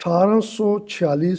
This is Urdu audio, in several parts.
1846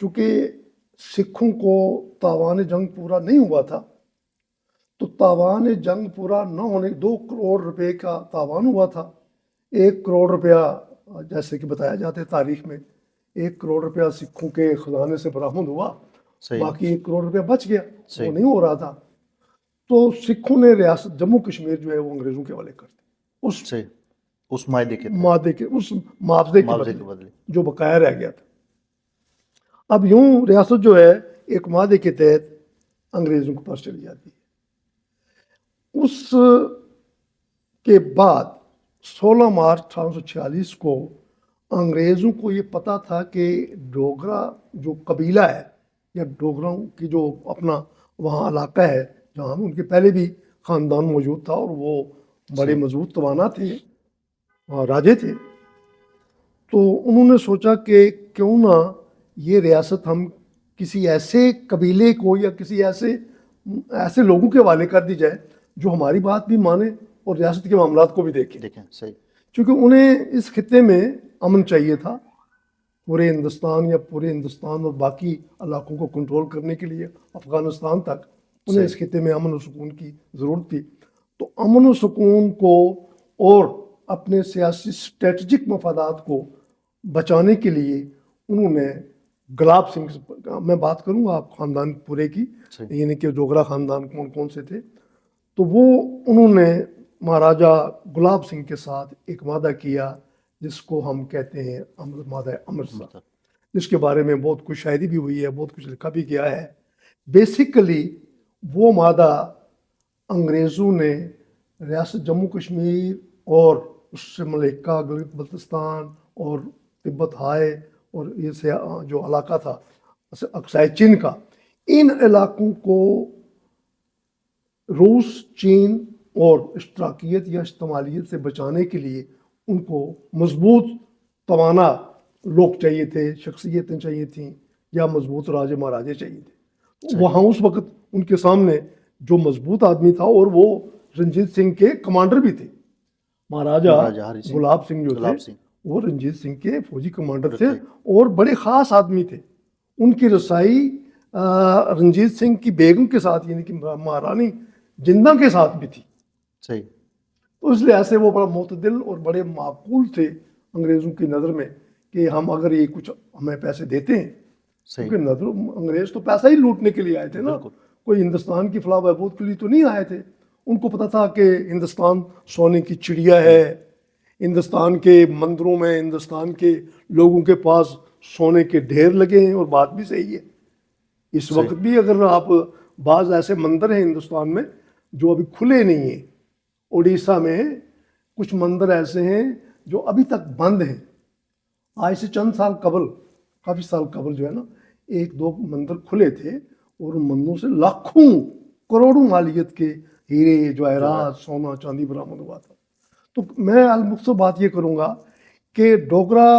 چونکہ سکھوں کو تاوان جنگ پورا نہیں ہوا تھا، تو تاوان جنگ پورا نہ ہونے 2 کروڑ روپے کا تاوان ہوا تھا. 1 کروڑ روپیہ جیسے کہ بتایا جاتا ہے تاریخ میں 1 کروڑ روپیہ سکھوں کے خزانے سے برآمد ہوا، صحیح. باقی 1 کروڑ روپیہ بچ گیا، صحیح. وہ نہیں ہو رہا تھا. تو سکھوں نے ریاست جموں کشمیر جو ہے وہ انگریزوں کے حوالے کر دی اس صحیح. اس معاہدے کے تحت، مادے کے اس معاوضے کے معاوضے کے بدلے بدلے. جو بقایا رہ گیا تھا. اب یوں ریاست جو ہے ایک معاہدے کے تحت انگریزوں کے پاس چلی جاتی ہے. اس کے بعد 16 مارچ 1846 کو انگریزوں کو یہ پتہ تھا کہ ڈوگرا جو قبیلہ ہے یا ڈوگراؤں کی جو اپنا وہاں علاقہ ہے جہاں ان کے پہلے بھی خاندان موجود تھا اور وہ بڑے مضبوط توانا تھے، راجے تھے. تو انہوں نے سوچا کہ کیوں نہ یہ ریاست ہم کسی ایسے قبیلے کو یا کسی ایسے لوگوں کے حوالے کر دی جائے جو ہماری بات بھی مانے اور ریاست کے معاملات کو بھی دیکھیں. صحیح. چونکہ انہیں اس خطے میں امن چاہیے تھا، پورے ہندوستان اور باقی علاقوں کو کنٹرول کرنے کے لیے افغانستان تک انہیں اس خطے میں امن و سکون کی ضرورت تھی. تو امن و سکون کو اور اپنے سیاسی اسٹریٹجک مفادات کو بچانے کے لیے انہوں نے گلاب سنگھ، میں بات کروں گا آپ خاندان پورے کی، یعنی کہ ڈوگرا خاندان کون کون سے تھے، تو وہ انہوں نے مہاراجا گلاب سنگھ کے ساتھ ایک معاہدہ کیا جس کو ہم کہتے ہیں معاہدہ امرتسر، جس کے بارے میں بہت کچھ شاعری بھی ہوئی ہے، بہت کچھ لکھا بھی گیا ہے. بیسیکلی وہ معاہدہ انگریزوں نے ریاست جموں کشمیر اور اس سے ملکہ گلگت بلتستان اور تبت ہائے اور یہ جو علاقہ تھا اقصائے چین کا، ان علاقوں کو روس، چین اور اشتراکیت یا اشتمالیت سے بچانے کے لیے ان کو مضبوط توانا لوگ چاہیے تھے، شخصیتیں چاہیے تھیں یا مضبوط راجے مہاراجے چاہیے تھے. وہاں اس وقت ان کے سامنے جو مضبوط آدمی تھا اور وہ رنجیت سنگھ کے کمانڈر بھی تھے، مہاراجا گلاب سنگھ جو تھے وہ رنجیت سنگھ کے فوجی کمانڈر تھے اور بڑے خاص آدمی تھے. ان کی رسائی رنجیت سنگھ کی بیگم کے ساتھ یعنی کہ مہارانی جندہ کے ساتھ بھی تھی. صحیح. تو اس لحاظ سے وہ بڑا معتدل اور بڑے معقول تھے انگریزوں کی نظر میں کہ ہم اگر یہ کچھ ہمیں پیسے دیتے ہیں، کیونکہ نظر انگریز تو پیسہ ہی لوٹنے کے لیے آئے تھے نا، کوئی ہندوستان کی فلاح بہبود کے لیے تو نہیں آئے تھے. ان کو پتہ تھا کہ ہندوستان سونے کی چڑیا ہے، ہندوستان کے مندروں میں ہندوستان کے لوگوں کے پاس سونے کے ڈھیر لگے ہیں، اور بات بھی صحیح ہے. اس وقت بھی اگر آپ بعض ایسے مندر ہیں ہندوستان میں جو ابھی کھلے نہیں ہیں، اڑیسہ میں کچھ مندر ایسے ہیں جو ابھی تک بند ہیں. آج سے چند سال قبل، کافی سال قبل جو ہے نا، 1-2 مندر کھلے تھے اور ان مندروں سے لاکھوں کروڑوں مالیت کے ہیرے جواہرات سونا چاندی برآمد ہوا تھا. تو میں المختصر بات یہ کروں گا کہ ڈوگرا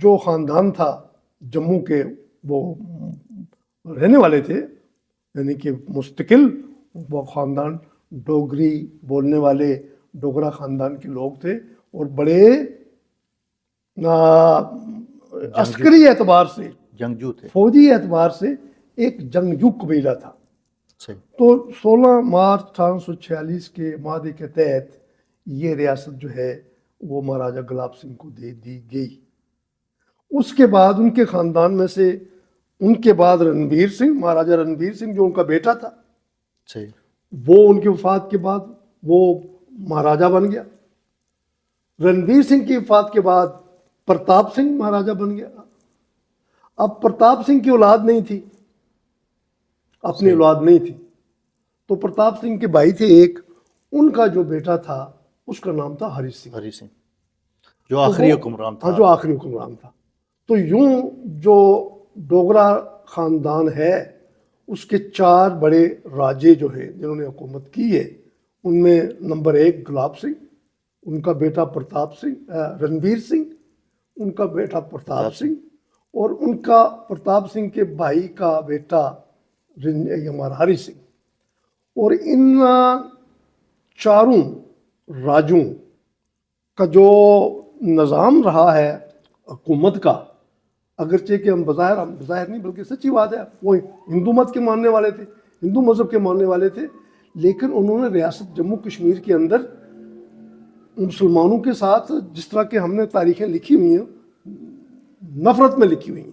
جو خاندان تھا جموں کے، وہ رہنے والے تھے، یعنی کہ مستقل وہ خاندان ڈوگری بولنے والے ڈوگرا خاندان کے لوگ تھے اور بڑے عسکری اعتبار سے جنگجو تھے، فوجی اعتبار سے ایک جنگجو قبیلہ تھا. تو 16 مارچ 1846 کے معاہدے کے تحت یہ ریاست جو ہے وہ مہاراجا گلاب سنگھ کو دے دی گئی. اس کے بعد ان کے خاندان میں سے ان کے بعد رنبیر سنگھ، مہاراجا رنبیر سنگھ جو ان کا بیٹا تھا، وہ ان کی وفات کے بعد وہ مہاراجا بن گیا. رنبیر سنگھ کی وفات کے بعد پرتاپ سنگھ مہاراجا بن گیا. اب پرتاپ سنگھ کی اولاد نہیں تھی، اپنی اولاد نہیں تھی، تو پرتاپ سنگھ کے بھائی تھے ایک، ان کا جو بیٹا تھا اس کا نام تھا ہری سنگھ، جو آخری حکمران تھا. جو آخری حکمران تھا. تو یوں جو ڈوگرا خاندان ہے اس کے 4 بڑے راجے جو ہیں جنہوں نے حکومت کی ہے، ان میں نمبر 1 گلاب سنگھ، ان کا بیٹا پرتاپ سنگھ، رنبیر سنگھ، ان کا بیٹا پرتاپ سنگھ، اور ان کا پرتاپ سنگھ کے بھائی کا بیٹا ہمارا ہری سنگھ. اور ان 4 راجوں کا جو نظام رہا ہے حکومت کا، اگرچہ کہ ہم بظاہر نہیں بلکہ سچی بات ہے، وہ ہندو مت کے ماننے والے تھے، ہندو مذہب کے ماننے والے تھے، لیکن انہوں نے ریاست جموں کشمیر کے اندر مسلمانوں کے ساتھ جس طرح کہ ہم نے تاریخیں لکھی ہوئی ہیں نفرت میں لکھی ہوئی ہیں،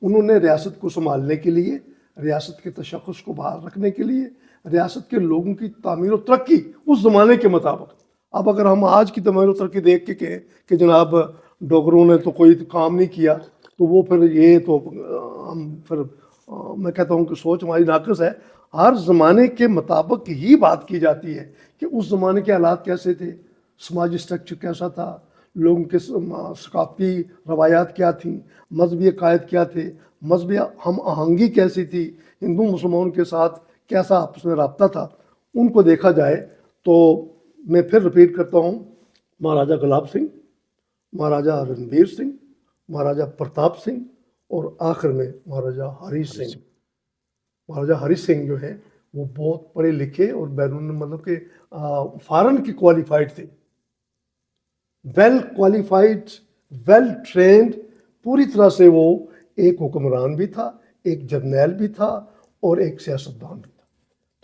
انہوں نے ریاست کو سنبھالنے کے لیے، ریاست کے تشخص کو باہر رکھنے کے لیے، ریاست کے لوگوں کی تعمیر و ترقی اس زمانے کے مطابق. اب اگر ہم آج کی تعمیر و ترقی دیکھ کے کہیں کہ جناب ڈوگروں نے تو کوئی کام نہیں کیا، تو وہ پھر یہ تو ہم پھر میں کہتا ہوں کہ سوچ ہماری ناقص ہے. ہر زمانے کے مطابق ہی بات کی جاتی ہے کہ اس زمانے کے حالات کیسے تھے، سماجی سٹرکچر کیسا تھا، لوگوں کے ثقافتی روایات کیا تھیں، مذہبی عقائد کیا تھے، مذہبی ہم آہنگی کیسی تھی، ہندو مسلمانوں کے ساتھ کیسا آپس میں رابطہ تھا، ان کو دیکھا جائے تو میں پھر رپیٹ کرتا ہوں، مہاراجہ گلاب سنگھ، مہاراجہ رنبیر سنگھ، مہاراجہ پرتاپ سنگھ، اور آخر میں مہاراجہ ہری سنگھ. مہاراجہ ہری سنگھ جو ہیں وہ بہت پڑھے لکھے اور بیرون مطلب کہ فارن کے کوالیفائڈ تھے، ویل کوالیفائڈ، ویل ٹرینڈ، پوری طرح سے وہ ایک حکمران بھی تھا، ایک جرنیل بھی تھا اور ایک سیاستدان بھی تھا.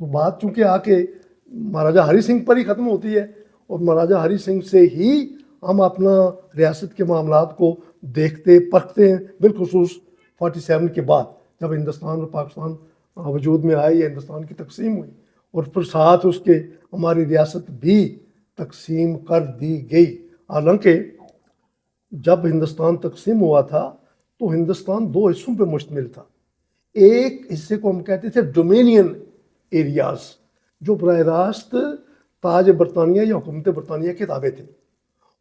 تو بات چونکہ آ کے مہاراجہ ہری سنگھ پر ہی ختم ہوتی ہے، اور مہاراجہ ہری سنگھ سے ہی ہم اپنا ریاست کے معاملات کو دیکھتے پرکھتے ہیں، بالخصوص 47 کے بعد جب ہندوستان اور پاکستان وجود میں آئے یا ہندوستان کی تقسیم ہوئی، اور پھر ساتھ اس کے ہماری ریاست بھی تقسیم کر دی گئی. حالانکہ جب ہندوستان تقسیم ہوا تھا تو ہندوستان دو حصوں پہ مشتمل تھا. ایک حصے کو ہم کہتے تھے ڈومینین ایریاز، جو براہ راست تاج برطانیہ یا حکومت برطانیہ کے تابع تھے.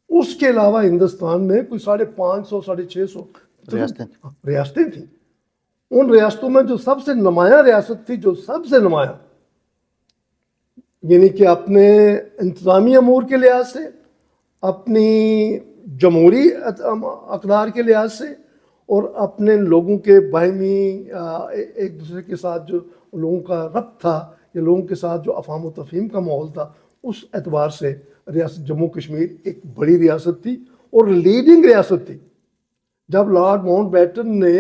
اس کے علاوہ ہندوستان میں کوئی 550 650 ریاستیں تھیں. ان ریاستوں میں جو سب سے نمایاں ریاست تھی، جو سب سے نمایاں، یعنی کہ اپنے انتظامی امور کے لحاظ سے، اپنی جمہوری اقدار کے لحاظ سے، اور اپنے لوگوں کے باہمی ایک دوسرے کے ساتھ جو لوگوں کا ربط تھا یا لوگوں کے ساتھ جو افہام و تفہیم کا ماحول تھا، اس اعتبار سے ریاست جموں کشمیر ایک بڑی ریاست تھی اور لیڈنگ ریاست تھی. جب لارڈ ماؤنٹ بیٹن نے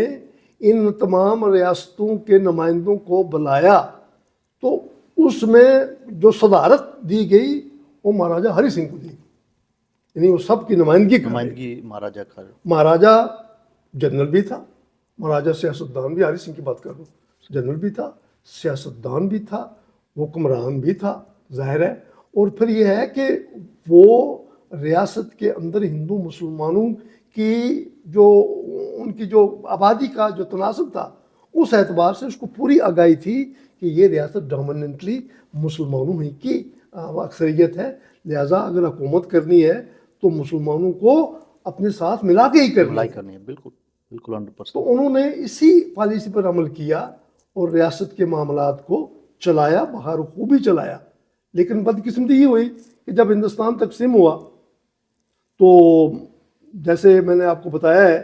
ان تمام ریاستوں کے نمائندوں کو بلایا تو اس میں جو صدارت دی گئی وہ مہاراجہ ہری سنگھ کو دی، یعنی وہ سب کی نمائندگی مہاراجہ کا. مہاراجہ جنرل بھی تھا، مہاراجہ سیاستدان بھی، ہری سنگھ کی بات کر رہا ہوں، جنرل بھی تھا، سیاستدان بھی تھا، حکمران بھی تھا، ظاہر ہے. اور پھر یہ ہے کہ وہ ریاست کے اندر ہندو مسلمانوں کی جو ان کی جو آبادی کا جو تناسب تھا، اس اعتبار سے اس کو پوری آگاہی تھی کہ یہ ریاست ڈومیننٹلی مسلمانوں ہی کی اکثریت ہے، لہٰذا اگر حکومت کرنی ہے تو مسلمانوں کو اپنے ساتھ ملا کے ہی کرنی ہے. بالکل بالکل 100%. تو انہوں نے اسی پالیسی پر عمل کیا اور ریاست کے معاملات کو چلایا، بخوبی چلایا. لیکن بدقسمتی یہ ہوئی کہ جب ہندوستان تقسیم ہوا تو جیسے میں نے آپ کو بتایا ہے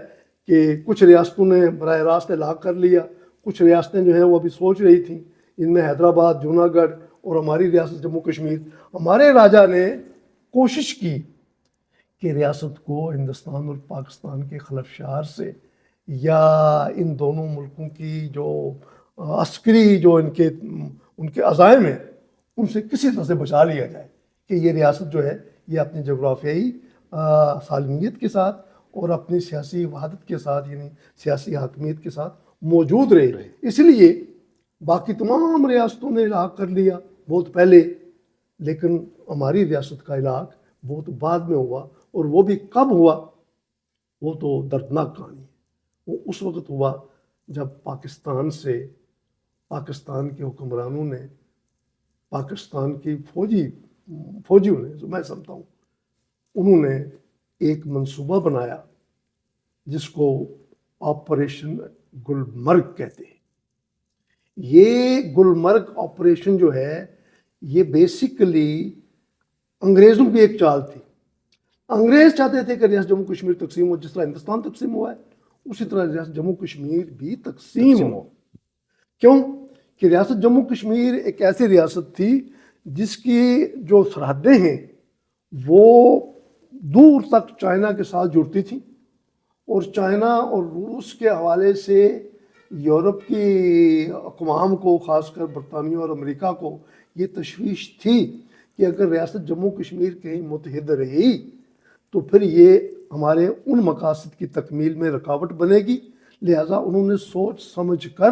کہ کچھ ریاستوں نے براہ راست الاغ کر لیا، کچھ ریاستیں جو ہیں وہ ابھی سوچ رہی تھیں، ان میں حیدرآباد، جوناگڑھ اور ہماری ریاست جموں کشمیر. ہمارے راجا نے کوشش کی کہ ریاست کو ہندوستان اور پاکستان کے خلفشار سے یا ان دونوں ملکوں کی جو عسکری جو ان کے عزائم ہیں ان سے کسی طرح سے بچا لیا جائے کہ یہ ریاست جو ہے یہ اپنی جغرافیائی سالمیت کے ساتھ اور اپنی سیاسی وحدت کے ساتھ، یعنی سیاسی حاکمیت کے ساتھ موجود رہے. اس لیے باقی تمام ریاستوں نے الاغ کر لیا بہت پہلے، لیکن ہماری ریاست کا الاغ بہت بعد میں ہوا. اور وہ بھی کب ہوا؟ وہ تو دردناک کہانی ہے. وہ اس وقت ہوا جب پاکستان سے پاکستان کے حکمرانوں نے، پاکستان کی فوجیوں نے، جو میں سمجھتا ہوں، انہوں نے ایک منصوبہ بنایا جس کو آپریشن گلمرگ کہتے ہیں. یہ گلمرگ آپریشن جو ہے یہ بیسیکلی انگریزوں کی ایک چال تھی. انگریز چاہتے تھے کہ ریاست جموں کشمیر تقسیم ہو، جس طرح ہندوستان تقسیم ہوا ہے اسی طرح ریاست جموں کشمیر بھی تقسیم ہو. کیوں کہ ریاست جموں کشمیر ایک ایسی ریاست تھی جس کی جو سرحدیں ہیں وہ دور تک چائنا کے ساتھ جڑتی تھیں، اور چائنا اور روس کے حوالے سے یورپ کی اقوام کو، خاص کر برطانیہ اور امریکہ کو یہ تشویش تھی کہ اگر ریاست جموں کشمیر کہیں متحد رہی تو پھر یہ ہمارے ان مقاصد کی تکمیل میں رکاوٹ بنے گی. لہٰذا انہوں نے سوچ سمجھ کر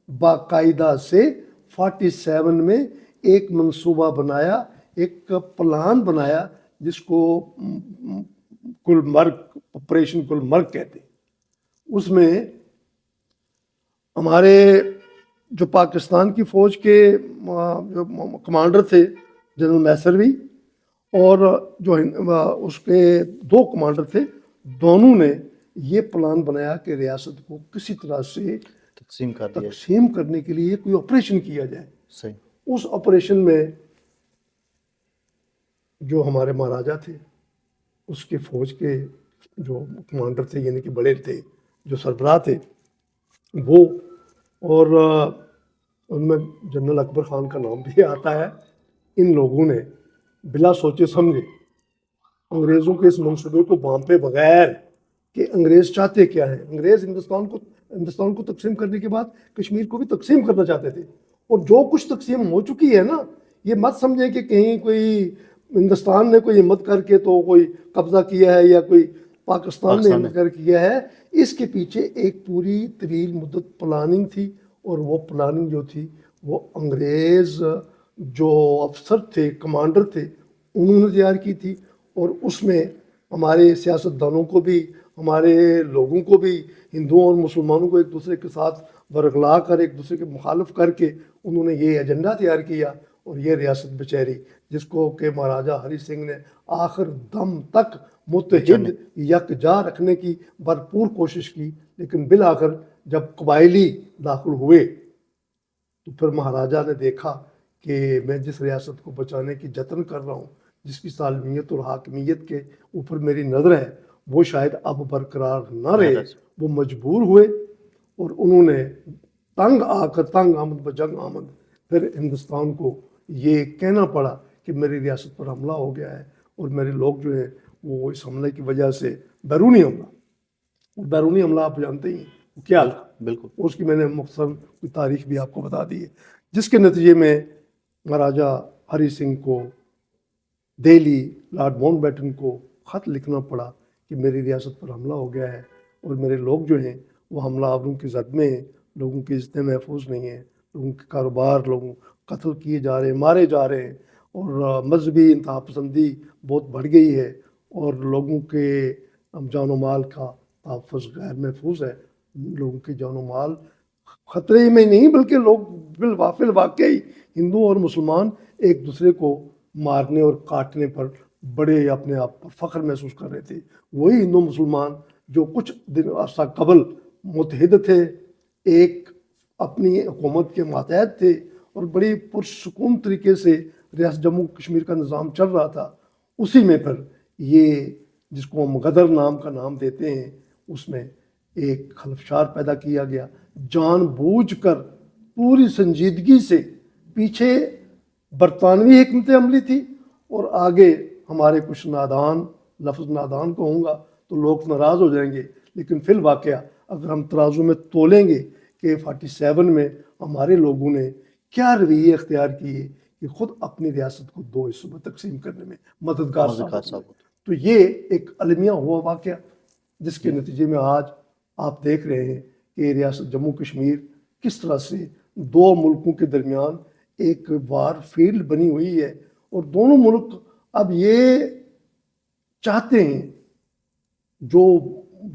باقاعدہ سے 47 میں ایک منصوبہ بنایا، ایک پلان بنایا جس کو گلمرگ، آپریشن گلمرگ کہتے ہیں. اس میں ہمارے جو پاکستان کی فوج کے جو کمانڈر تھے جنرل میسروی، اور جو اس کے 2 کمانڈر تھے، دونوں نے یہ پلان بنایا کہ ریاست کو کسی طرح سے تقسیم کر دیا. تقسیم کرنے کے لیے کوئی آپریشن کیا جائے. صحیح. اس آپریشن میں جو ہمارے مہاراجا تھے، اس کے فوج کے جو کمانڈر تھے، یعنی کہ بڑے تھے، جو سربراہ تھے وہ، اور ان میں جنرل اکبر خان کا نام بھی آتا ہے، ان لوگوں نے بلا سوچے سمجھے انگریزوں کے اس منصوبے کو بھانپے بغیر کہ انگریز چاہتے کیا ہیں. انگریز ہندوستان کو تقسیم کرنے کے بعد کشمیر کو بھی تقسیم کرنا چاہتے تھے. اور جو کچھ تقسیم ہو چکی ہے نا، یہ مت سمجھیں کہ کہیں کوئی ہندوستان نے کوئی ہمت کر کے تو کوئی قبضہ کیا ہے یا کوئی پاکستان نے ہمت کر کیا ہے. اس کے پیچھے ایک پوری طویل مدت پلاننگ تھی، اور وہ پلاننگ جو تھی وہ انگریز جو افسر تھے، کمانڈر تھے، انہوں نے تیار کی تھی. اور اس میں ہمارے سیاستدانوں کو بھی، ہمارے لوگوں کو بھی، ہندوؤں اور مسلمانوں کو ایک دوسرے کے ساتھ ورگلا کر، ایک دوسرے کے مخالف کر کے انہوں نے یہ ایجنڈا تیار کیا. اور یہ ریاست بچیری جس کو کہ مہاراجا ہری سنگھ نے آخر دم تک متحد یکجا رکھنے کی بھرپور کوشش کی، لیکن بالآخر جب قبائلی داخل ہوئے تو پھر مہاراجا نے دیکھا کہ میں جس ریاست کو بچانے کی جتن کر رہا ہوں، جس کی سالمیت اور حاکمیت کے اوپر میری نظر ہے، وہ شاید اب برقرار نہ رہے. وہ مجبور ہوئے اور انہوں نے تنگ آ کر، تنگ آمد بجنگ آمد، پھر ہندوستان کو یہ کہنا پڑا کہ میری ریاست پر حملہ ہو گیا ہے اور میرے لوگ جو ہیں وہ اس حملے کی وجہ سے بیرونی حملہ، اور بیرونی حملہ آپ جانتے ہی وہ کیا تھا. بالکل. اس کی میں نے مختصر تاریخ بھی آپ کو بتا دی ہے، جس کے نتیجے میں مہاراجا ہری سنگھ کو دہلی لارڈ ماؤنٹ بیٹن کو خط لکھنا پڑا کہ میری ریاست پر حملہ ہو گیا ہے اور میرے لوگ جو ہیں وہ حملہ آوروں کی زد میں ہیں، لوگوں کی عزتیں محفوظ نہیں ہیں، لوگوں کے کاروبار، لوگوں قتل کیے جا رہے ہیں، مارے جا رہے ہیں، اور مذہبی انتہا پسندی بہت بڑھ گئی ہے، اور لوگوں کے جان و مال کا تحفظ غیر محفوظ ہے. لوگوں کے جان و مال خطرے میں نہیں، بلکہ لوگ بالوافل واقعی ہندو اور مسلمان ایک دوسرے کو مارنے اور کاٹنے پر بڑے اپنے آپ پر فخر محسوس کر رہے تھے. وہی ہندو مسلمان جو کچھ دن عرصہ قبل متحد تھے، ایک اپنی حکومت کے ماتحت تھے، اور بڑی پرسکون طریقے سے ریاست جموں کشمیر کا نظام چل رہا تھا، اسی میں پھر یہ جس کو ہم غدر نام کا نام دیتے ہیں، اس میں ایک خلفشار پیدا کیا گیا. جان بوجھ کر پوری سنجیدگی سے پیچھے برطانوی حکمت عملی تھی، اور آگے ہمارے کچھ نادان، لفظ نادان کہوں گا تو لوگ ناراض ہو جائیں گے، لیکن فی الواقعہ اگر ہم ترازو میں تولیں گے کہ 47 میں ہمارے لوگوں نے کیا رویے اختیار کیے کہ خود اپنی ریاست کو 2 حصوں میں تقسیم کرنے میں مددگار ثابت ہوئے. تو یہ ایک المیہ ہوا واقعہ، جس کے نتیجے میں آج آپ دیکھ رہے ہیں کہ ریاست جموں کشمیر کس طرح سے 2 ملکوں کے درمیان ایک وار فیلڈ بنی ہوئی ہے. اور دونوں ملک اب یہ چاہتے ہیں، جو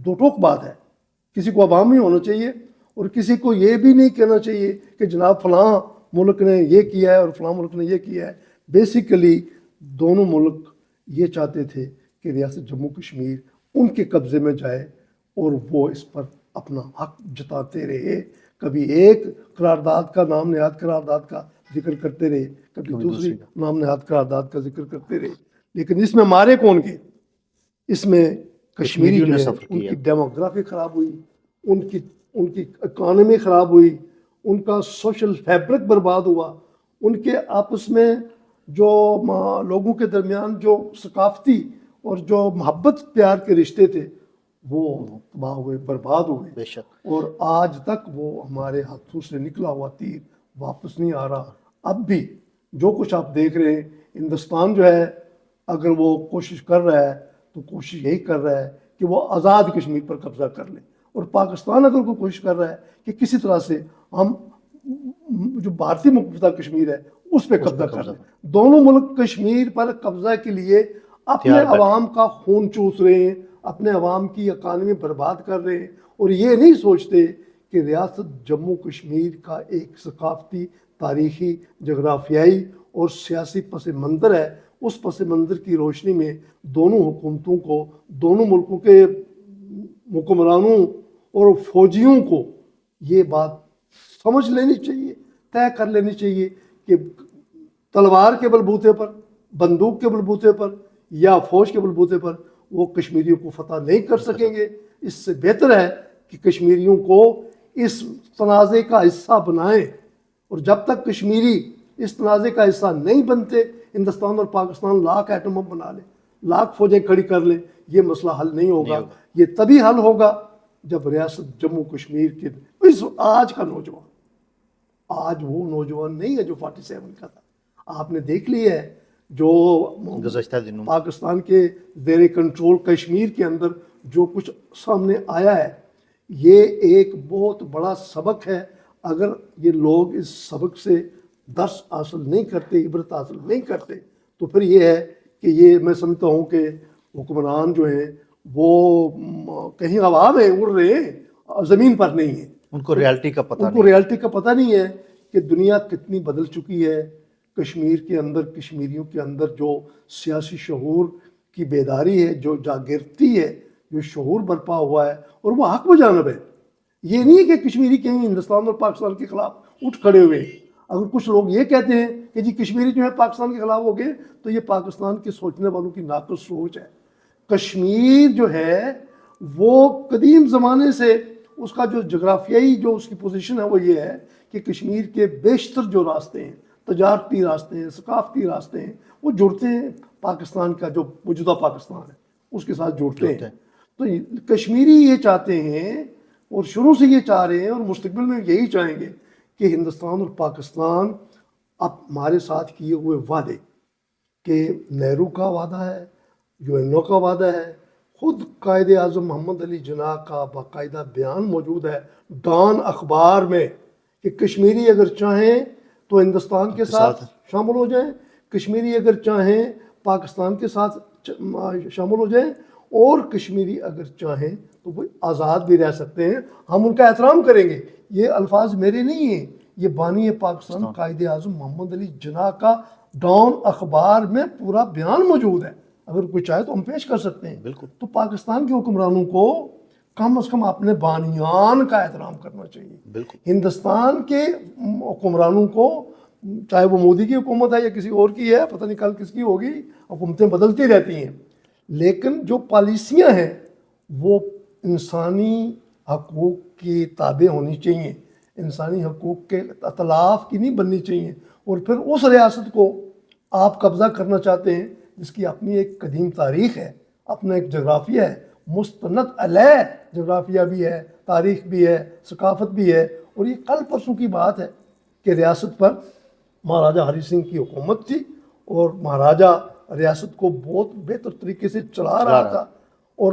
دو ٹوک بات ہے، کسی کو عوامی ہونا چاہیے اور کسی کو یہ بھی نہیں کہنا چاہیے کہ جناب فلاں ملک نے یہ کیا ہے اور فلاں ملک نے یہ کیا ہے. بیسیکلی دونوں ملک یہ چاہتے تھے کہ ریاست جموں کشمیر ان کے قبضے میں جائے اور وہ اس پر اپنا حق جتاتے رہے. کبھی ایک قرارداد کا، نام نہاد قرارداد کا ذکر کرتے رہے، کبھی دوسری نام نہاد قرارداد کا ذکر کرتے رہے، لیکن اس میں مارے کون کے؟ اس میں کشمیری جو ہے ان کی ڈیموگرافی خراب ہوئی، ان کی اکانومی خراب ہوئی، ان کا سوشل فیبرک برباد ہوا، ان کے آپس میں جو لوگوں کے درمیان جو ثقافتی اور جو محبت پیار کے رشتے تھے وہ تباہ ہوئے، برباد ہوئے، بے شک اور آج تک وہ ہمارے ہاتھوں سے نکلا ہوا تیر واپس نہیں آ رہا۔ اب بھی جو کچھ آپ دیکھ رہے ہیں، ہندوستان جو ہے اگر وہ کوشش کر رہا ہے تو کوشش یہی کر رہا ہے کہ وہ آزاد کشمیر پر قبضہ کر لے، اور پاکستان اگر کوئی کوشش کر رہا ہے کہ کسی طرح سے ہم جو بھارتی مقبوضہ کشمیر ہے اس پہ قبضہ کر لیں۔ دونوں ملک کشمیر پر قبضہ کے لیے اپنے تیار بیٹھے۔ عوام کا خون چوس رہے ہیں، اپنے عوام کی اکانومی برباد کر رہے ہیں، اور یہ نہیں سوچتے کہ ریاست جموں کشمیر کا ایک ثقافتی، تاریخی، جغرافیائی اور سیاسی پس منظر ہے۔ اس پس منظر کی روشنی میں دونوں حکومتوں کو، دونوں ملکوں کے حکمرانوں اور فوجیوں کو یہ بات سمجھ لینی چاہیے، طے کر لینی چاہیے کہ تلوار کے بلبوتے پر، بندوق کے بلبوتے پر یا فوج کے بلبوتے پر وہ کشمیریوں کو فتح نہیں کر سکیں گے۔ اس سے بہتر ہے کہ کشمیریوں کو اس تنازع کا حصہ بنائیں، اور جب تک کشمیری اس تنازع کا حصہ نہیں بنتے، ہندوستان اور پاکستان لاکھ ایٹم بم بنا لیں، لاکھ فوجیں کھڑی کر لیں، یہ مسئلہ حل نہیں ہوگا۔ یہ تبھی حل ہوگا جب ریاست جموں کشمیر کے آج کا نوجوان، آج وہ نوجوان نہیں ہے جو 47 کا تھا۔ آپ نے دیکھ لی ہے جو گزشتہ دنوں پاکستان کے زیر کنٹرول کشمیر کے اندر جو کچھ سامنے آیا ہے، یہ ایک بہت بڑا سبق ہے۔ اگر یہ لوگ اس سبق سے درس حاصل نہیں کرتے، عبرت حاصل نہیں کرتے، تو پھر یہ ہے کہ یہ میں سمجھتا ہوں کہ حکمران جو ہیں وہ کہیں ہوا میں اڑ رہے ہیں، زمین پر نہیں ہیں۔ ان کو ریالٹی کا پتہ ان کو نہیں۔ ریالٹی کا پتہ نہیں ہے کہ دنیا کتنی بدل چکی ہے۔ کشمیر کے اندر، کشمیریوں کے اندر جو سیاسی شعور کی بیداری ہے، جو جاگرتی ہے، جو شعور برپا ہوا ہے، اور وہ حق بجانب ہے۔ یہ نہیں ہے کہ کشمیری کہیں ہندوستان اور پاکستان کے خلاف اٹھ کھڑے ہوئے ہیں۔ اگر کچھ لوگ یہ کہتے ہیں کہ جی کشمیری جو ہے پاکستان کے خلاف ہو گئے، تو یہ پاکستان کے سوچنے والوں کی ناقص سوچ ہے۔ کشمیر جو ہے وہ قدیم زمانے سے اس کا جو جغرافیائی جو اس کی پوزیشن ہے وہ یہ ہے کہ کشمیر کے بیشتر جو راستے ہیں، تجارتی راستے ہیں، ثقافتی راستے ہیں، وہ جڑتے ہیں پاکستان کا جو موجودہ پاکستان ہے اس کے ساتھ جڑتے ہیں۔ تو کشمیری یہ چاہتے ہیں، اور شروع سے یہ چاہ رہے ہیں، اور مستقبل میں یہی چاہیں گے کہ ہندوستان اور پاکستان اب ہمارے ساتھ کیے ہوئے وعدے، کہ نہرو کا وعدہ ہے، UN کا وعدہ ہے، خود قائد اعظم محمد علی جناح کا باقاعدہ بیان موجود ہے ڈان اخبار میں کہ کشمیری اگر چاہیں تو ہندوستان کے ساتھ شامل ہو جائیں، کشمیری اگر چاہیں پاکستان کے ساتھ شامل ہو جائیں، اور کشمیری اگر چاہیں تو وہ آزاد بھی رہ سکتے ہیں، ہم ان کا احترام کریں گے۔ یہ الفاظ میرے نہیں ہیں، یہ بانی پاکستان قائد اعظم محمد علی جناح کا ڈان اخبار میں پورا بیان موجود ہے۔ اگر کوئی چاہے تو ہم پیش کر سکتے ہیں۔ بالکل۔ تو پاکستان کے حکمرانوں کو کم از کم اپنے بانیان کا احترام کرنا چاہیے۔ بالکل۔ ہندوستان کے حکمرانوں کو، چاہے وہ مودی کی حکومت ہے یا کسی اور کی ہے، پتہ نہیں کل کس کی ہوگی، حکومتیں بدلتی رہتی ہیں، لیکن جو پالیسیاں ہیں وہ انسانی حقوق کی تابع ہونی چاہیے، انسانی حقوق کے اطلاف کی نہیں بننی چاہیے۔ اور پھر اس ریاست کو آپ قبضہ کرنا چاہتے ہیں جس کی اپنی ایک قدیم تاریخ ہے، اپنا ایک جغرافیہ ہے، مستند علیہ جغرافیہ بھی ہے، تاریخ بھی ہے، ثقافت بھی ہے۔ اور یہ کل پرسوں کی بات ہے کہ ریاست پر مہاراجہ ہری سنگھ کی حکومت تھی، اور مہاراجہ ریاست کو بہت بہتر طریقے سے چلا رہا تھا، اور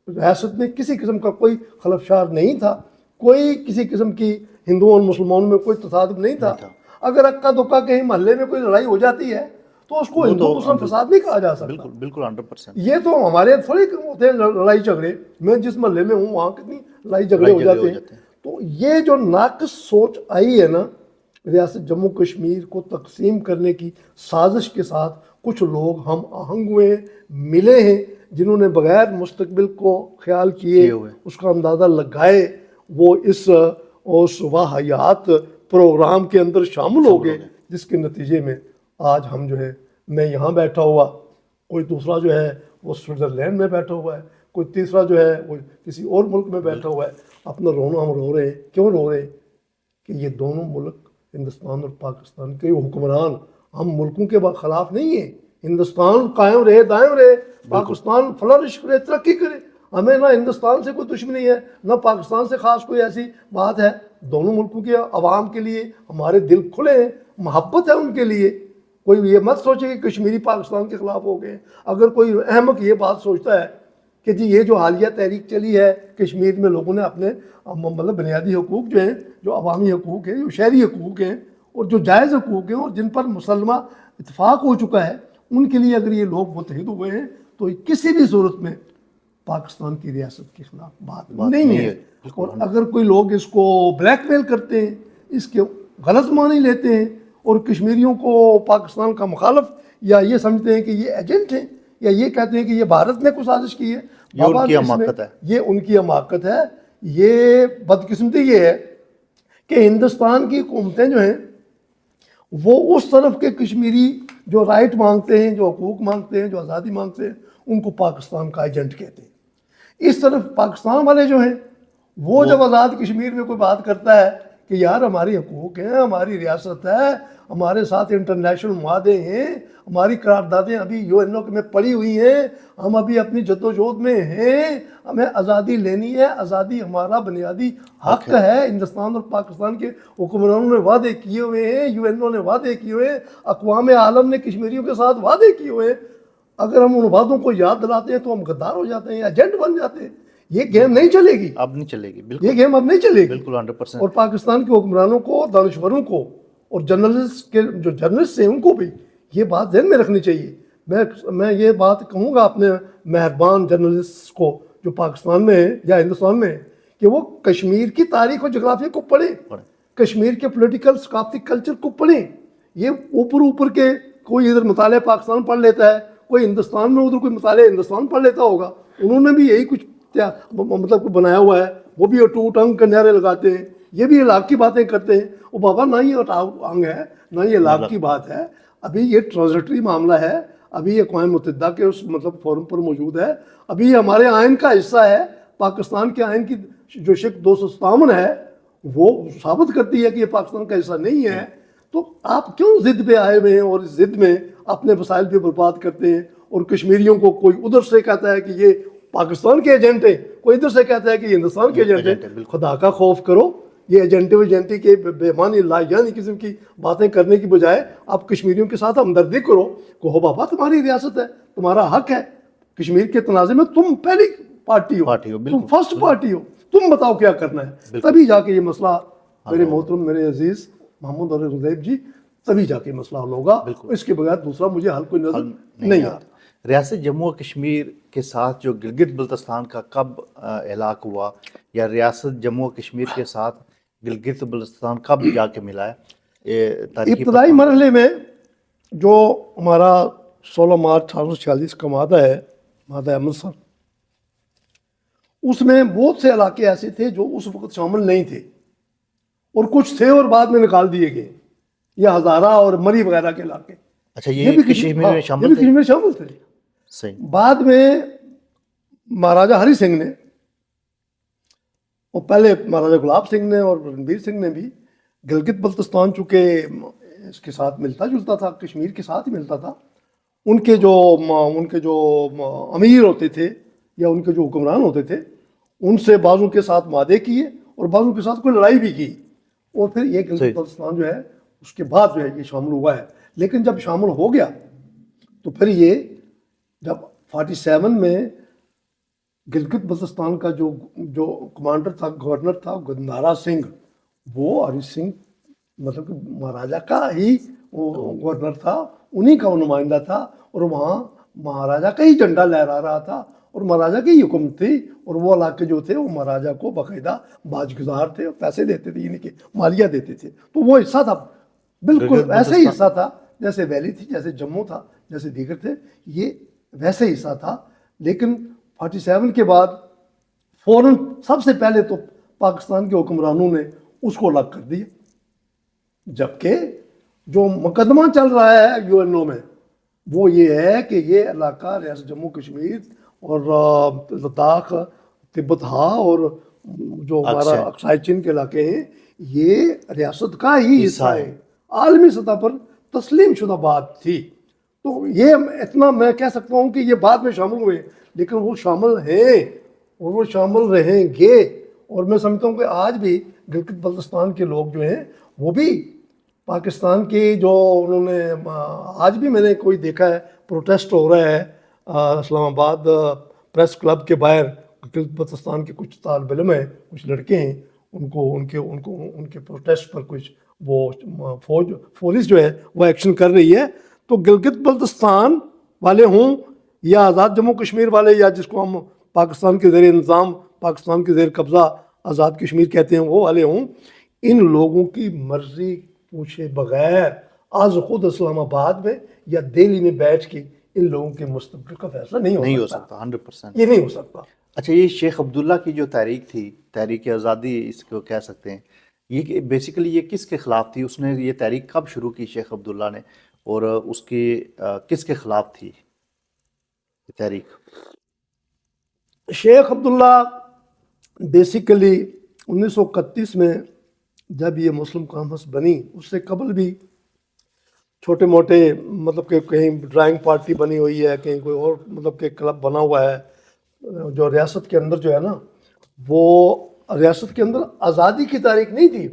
ریاست میں کسی قسم کا کوئی خلفشار نہیں تھا، کوئی کسی قسم کی ہندوؤں اور مسلمانوں میں کوئی تصادم نہیں تھا۔ اگر اکا دکا کہیں محلے میں کوئی لڑائی ہو جاتی ہے تو اس کو ہندو مسلم فساد نہیں کہا جا سکتا۔ بالکل بالکل 100%۔ یہ تو ہمارے تھوڑی ہوتے ہیں لڑائی جھگڑے، میں جس محلے میں ہوں وہاں کتنی لڑائی جھگڑے ہو جاتے ہیں۔ تو یہ جو ناقص سوچ آئی ہے نا، ریاست جموں کشمیر کو تقسیم کرنے کی سازش کے ساتھ کچھ لوگ ہم آہنگ ہوئے ملے ہیں، جنہوں نے بغیر مستقبل کو خیال کیے اس کا اندازہ لگائے وہ اس واحیات پروگرام کے اندر شامل ہو گئے، جس کے نتیجے میں آج ہم جو ہے، میں یہاں بیٹھا ہوا، کوئی دوسرا جو ہے وہ سوئٹزرلینڈ میں بیٹھا ہوا ہے، کوئی تیسرا جو ہے وہ کسی اور ملک میں بیٹھا ہوا ہے، اپنا رونا ہم رو رہے ہیں۔ کیوں رو رہے ہیں؟ کہ یہ دونوں ملک ہندوستان اور پاکستان کے حکمران ہم ملکوں کے خلاف نہیں ہیں۔ ہندوستان قائم رہے، دائم رہے، پاکستان فلرش کرے، ترقی کرے، ہمیں نہ ہندوستان سے کوئی دشمنی ہے نہ پاکستان سے خاص کوئی ایسی بات ہے. دونوں ملکوں کے عوام کے لیے ہمارے دل کھلے ہیں, محبت ہے ان کے لیے. کوئی یہ مت سوچے کہ کشمیری پاکستان کے خلاف ہو گئے. اگر کوئی احمق یہ بات سوچتا ہے کہ جی یہ جو حالیہ تحریک چلی ہے کشمیر میں, لوگوں نے اپنے مطلب بنیادی حقوق جو ہیں, جو عوامی حقوق ہیں, جو شہری حقوق ہیں اور جو جائز حقوق ہیں اور جن پر مسلمہ اتفاق ہو چکا ہے, ان کے لیے اگر یہ لوگ متحد ہوئے ہیں تو کسی بھی صورت میں پاکستان کی ریاست کے خلاف بات نہیں ہے. اور اگر کوئی لوگ اس کو بلیک میل کرتے ہیں, اس کے غلط معنی لیتے ہیں اور کشمیریوں کو پاکستان کا مخالف یا یہ سمجھتے ہیں کہ یہ ایجنٹ ہیں یا یہ کہتے ہیں کہ یہ بھارت نے کوئی سازش کی ہے, یہ ان کی حماقت ہے. یہ ان کی حماقت ہے. یہ بدقسمتی یہ ہے کہ ہندوستان کی حکومتیں جو ہیں وہ اس طرف کے کشمیری جو رائٹ مانگتے ہیں, جو حقوق مانگتے ہیں, جو آزادی مانگتے ہیں, ان کو پاکستان کا ایجنٹ کہتے ہیں. اس طرف پاکستان والے جو ہیں وہ جب آزاد کشمیر میں کوئی بات کرتا ہے کہ یار ہماری حقوق ہیں, ہماری ریاست ہے, ہمارے ساتھ انٹرنیشنل معاہدے ہیں, ہماری قراردادیں ابھی UN میں پڑی ہوئی ہیں, ہم ابھی اپنی جدوجہد میں ہیں, ہمیں آزادی لینی ہے, آزادی ہمارا بنیادی حق ہے. ہندوستان اور پاکستان کے حکمرانوں نے وعدے کیے ہوئے ہیں, UN نے وعدے کیے ہوئے ہیں, اقوام عالم نے کشمیریوں کے ساتھ وعدے کیے ہوئے ہیں. اگر ہم ان وعدوں کو یاد دلاتے ہیں تو ہم غدار ہو جاتے ہیں, ایجنٹ بن جاتے ہیں. یہ گیم نہیں چلے گی, اب نہیں چلے گی. بالکل یہ گیم اب نہیں چلے گی. بالکل 100%. اور پاکستان کے حکمرانوں کو, دانشوروں کو اور جرنلسٹ کے جو جرنلسٹ ہیں ان کو بھی یہ بات ذہن میں رکھنی چاہیے. میں یہ بات کہوں گا اپنے مہربان جرنلسٹ کو جو پاکستان میں ہیں یا ہندوستان میں ہیں کہ وہ کشمیر کی تاریخ اور جغرافیہ کو پڑھیں, کشمیر کے پولیٹیکل ثقافتی کلچر کو پڑھیں. یہ اوپر کے کوئی ادھر مطالعہ پاکستان پڑھ لیتا ہے, کوئی ہندوستان میں ادھر کوئی مطالعہ ہندوستان پڑھ لیتا ہوگا. انہوں نے بھی یہی کچھ مطلب بنایا ہوا ہے, وہ بھی ٹوٹ انگ کے نعرے لگاتے ہیں, یہ بھی علاق کی باتیں کرتے ہیں. وہ بابا نہ یہ انگ ہے نہ یہ علاق کی بات ہے, ابھی یہ ٹرانزٹری معاملہ ہے, ابھی یہ اقوام متحدہ کے اس مطلب فورم پر موجود ہے, ابھی یہ ہمارے آئین کا حصہ ہے. پاکستان کے آئین کی جو شق 257 ہے وہ ثابت کرتی ہے کہ یہ پاکستان کا حصہ نہیں ہے. تو آپ کیوں ضد پہ آئے ہوئے ہیں اور اس ضد میں اپنے وسائل پہ برباد کرتے ہیں؟ اور کشمیریوں کو کوئی ادھر سے کہتا ہے کہ یہ پاکستان کے ایجنٹ ہیں, کوئی ادھر سے کہتا ہے کہ یہ ہندوستان کے ایجنٹ ہیں. خدا کا خوف کرو. یہ ایجنٹی کے بے معنی لا یعنی قسم کی باتیں کرنے کی بجائے آپ کشمیریوں کے ساتھ ہمدردی کرو. کہو بابا تمہاری ریاست ہے, تمہارا حق ہے. کشمیر کے تنازع میں تم پہلی پارٹی ہو, تم فرسٹ پارٹی ہو, تم بتاؤ کیا کرنا ہے. تبھی جا کے یہ مسئلہ, میرے محترم میرے عزیز محمود اور غزیب جی, تبھی جا کے مسئلہ حل ہوگا. اس کے بغیر دوسرا مجھے حل کوئی نظر نہیں آتا. ریاست جموں و کشمیر کے ساتھ جو گلگت بلتستان کا کب ہلاک ہوا, یا ریاست جموں و کشمیر کے ساتھ گلگت بلتستان کب جا کے ملا ہے؟ ابتدائی مرحلے میں جو ہمارا 16 مارچ 1846 کا مادہ ہے, مادہ امرتسر, اس میں بہت سے علاقے ایسے تھے جو اس وقت شامل نہیں تھے اور کچھ تھے اور بعد میں نکال دیے گئے. یہ ہزارہ اور مری وغیرہ کے علاقے. اچھا, یہ بھی کشمیر میں شامل تھے. صحیح. بعد میں مہاراجہ ہری سنگھ نے, اور پہلے مہاراجہ گلاب سنگھ نے اور رنبیر سنگھ نے بھی, گلگت بلتستان چونکہ اس کے ساتھ ملتا جلتا تھا, کشمیر کے ساتھ ہی ملتا تھا, ان کے جو امیر ہوتے تھے یا ان کے جو حکمران ہوتے تھے ان سے بعضوں کے ساتھ معاہدے کیے اور بعضوں کے ساتھ کوئی لڑائی بھی کی, اور پھر یہ گلگت بلتستان جو ہے اس کے بعد جو ہے یہ شامل ہوا ہے. لیکن جب شامل ہو گیا تو پھر یہ جب 47 میں گلگت بلتستان کا جو کمانڈر تھا, گورنر تھا گندارا سنگھ, وہ ہری سنگھ مطلب کہ مہاراجہ کا ہی وہ گورنر تھا, انہی کا وہ نمائندہ تھا, اور وہاں مہاراجہ کا ہی جھنڈا لہرا رہا تھا اور مہاراجہ کی حکومت تھی. اور وہ علاقے جو تھے وہ مہاراجہ کو باقاعدہ باج گزار تھے, پیسے دیتے تھے, یعنی کہ مالیہ دیتے تھے. تو وہ حصہ تھا, بالکل ایسے ہی حصہ تھا جیسے ویلی تھی, جیسے جموں تھا, جیسے دیگر تھے, یہ ویسے ہی حصہ تھا. لیکن 47 کے بعد فوراً سب سے پہلے تو پاکستان کے حکمرانوں نے اس کو الگ کر دیا, جبکہ جو مقدمہ چل رہا ہے UN میں وہ یہ ہے کہ یہ علاقہ ریاست جموں کشمیر اور لداخ, تبت اور جو ہمارا اقصی چین کے علاقے ہیں یہ ریاست کا ہی حصہ ہے. عالمی سطح پر تسلیم شدہ بات تھی. تو یہ اتنا میں کہہ سکتا ہوں کہ یہ بعد میں شامل ہوئے, لیکن وہ شامل ہیں اور وہ شامل رہیں گے. اور میں سمجھتا ہوں کہ آج بھی گلگت بلتستان کے لوگ جو ہیں وہ بھی پاکستان کی جو انہوں نے آج بھی میں نے کوئی دیکھا ہے پروٹیسٹ ہو رہا ہے اسلام آباد پریس کلب کے باہر. گلگت بلتستان کے کچھ طالب علم ہیں, کچھ لڑکے ہیں, ان کے پروٹیسٹ پر کچھ وہ پولیس جو ہے وہ ایکشن کر رہی ہے. تو گلگت بلتستان والے ہوں یا آزاد جموں کشمیر والے, یا جس کو ہم پاکستان کے زیر نظام, پاکستان کے زیر قبضہ آزاد کشمیر کہتے ہیں, وہ والے ہوں, ان لوگوں کی مرضی پوچھے بغیر آج خود اسلام آباد میں یا دہلی میں بیٹھ کے ان لوگوں کے مستقبل کا فیصلہ نہیں ہو سکتا. 100%. یہ نہیں ہو سکتا. اچھا, یہ شیخ عبداللہ کی جو تحریک تھی, تحریک آزادی اس کو کہہ سکتے ہیں, یہ بیسیکلی یہ کس کے خلاف تھی؟ اس نے یہ تحریک کب شروع کی شیخ عبداللہ نے, اور اس کی کس کے خلاف تھی یہ تحریک؟ شیخ عبداللہ بیسیکلی 1931 میں جب یہ مسلم کانفرنس بنی, اس سے قبل بھی چھوٹے موٹے مطلب کہ کہیں ڈرائنگ پارٹی بنی ہوئی ہے, کہیں کوئی اور مطلب کہ کلب بنا ہوا ہے. جو ریاست کے اندر جو ہے نا, وہ ریاست کے اندر آزادی کی تحریک نہیں تھی,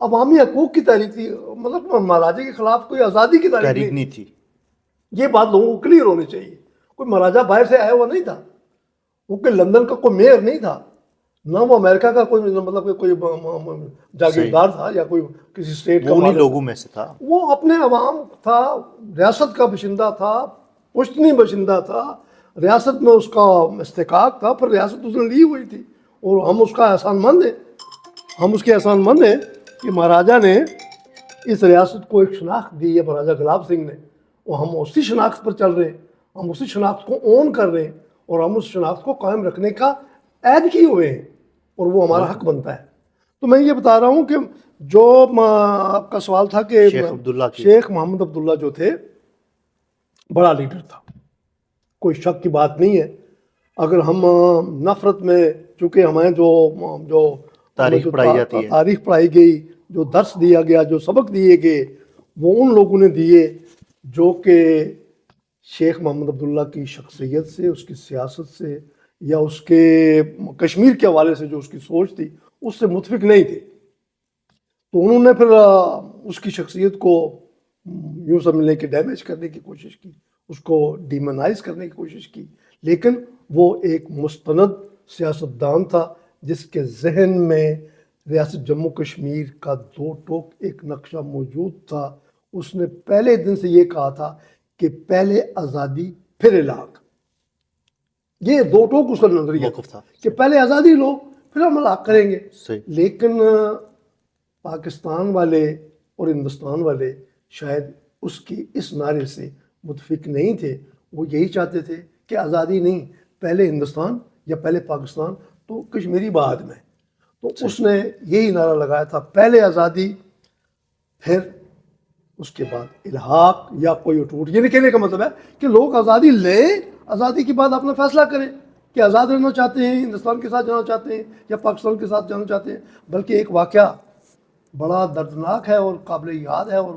عوامی حقوق کی تحریک تھی. مطلب مہاراجے کے خلاف کوئی آزادی کی تحریک نہیں تھی. یہ بات لوگوں کو کلیئر ہونی چاہیے. کوئی مہاراجہ باہر سے آیا ہوا نہیں تھا, وہ کوئی لندن کا کوئی میئر نہیں تھا, نہ وہ امریکہ کا کوئی مطلب کہ کوئی جاگیردار تھا یا کوئی کسی اسٹیٹ کا انہی لوگوں میں سے تھا. وہ اپنے عوام تھا, ریاست کا باشندہ تھا, پشتنی باشندہ تھا, ریاست میں اس کا استحقاق تھا, پھر ریاست اس نے لی ہوئی تھی, اور ہم اس کا احسان مند ہیں. ہم اس کے احسان مند ہیں کہ مہاراجہ نے اس ریاست کو ایک شناخت دی ہے, مہاراجہ گلاب سنگھ نے, اور ہم اسی شناخت پر چل رہے ہیں, ہم اسی شناخت کو اون کر رہے ہیں, اور ہم اس شناخت کو قائم رکھنے کا عہد کیے ہوئے ہیں, اور وہ ہمارا حق بنتا ہے. تو میں یہ بتا رہا ہوں کہ جو آپ کا سوال تھا کہ شیخ محمد عبداللہ جو تھے بڑا لیڈر تھا, کوئی شک کی بات نہیں ہے. اگر ہم نفرت میں, چونکہ ہمیں جو تاریخ پڑھائی گئی, جو درس دیا گیا, جو سبق دیے گئے, وہ ان لوگوں نے دیے جو کہ شیخ محمد عبداللہ کی شخصیت سے, اس کی سیاست سے, یا اس کے کشمیر کے حوالے سے جو اس کی سوچ تھی اس سے متفق نہیں تھے. تو انہوں نے پھر اس کی شخصیت کو یوں سمجھنے کے ڈیمیج کرنے کی کوشش کی, اس کو ڈیمونائز کرنے کی کوشش کی. لیکن وہ ایک مستند سیاستدان تھا جس کے ذہن میں ریاست جموں کشمیر کا دو ٹوک ایک نقشہ موجود تھا. اس نے پہلے دن سے یہ کہا تھا کہ پہلے آزادی پھر علاق. یہ دو ٹوک اس کا نظریہ تھا کہ پہلے آزادی لو پھر ہم علاق کریں گے. لیکن پاکستان والے اور ہندوستان والے شاید اس کی اس نعرے سے متفق نہیں تھے. وہ یہی چاہتے تھے کہ آزادی نہیں, پہلے ہندوستان یا پہلے پاکستان تو کشمیری بعد میں. تو اس نے یہی نعرہ لگایا تھا, پہلے آزادی پھر اس کے بعد الحاق یا کوئی اٹوٹ. یہ نہیں کہنے کا مطلب ہے کہ لوگ آزادی لیں, آزادی کے بعد اپنا فیصلہ کریں کہ آزاد رہنا چاہتے ہیں, ہندوستان کے ساتھ جانا چاہتے ہیں یا پاکستان کے ساتھ جانا چاہتے ہیں. بلکہ ایک واقعہ بڑا دردناک ہے اور قابل یاد ہے, اور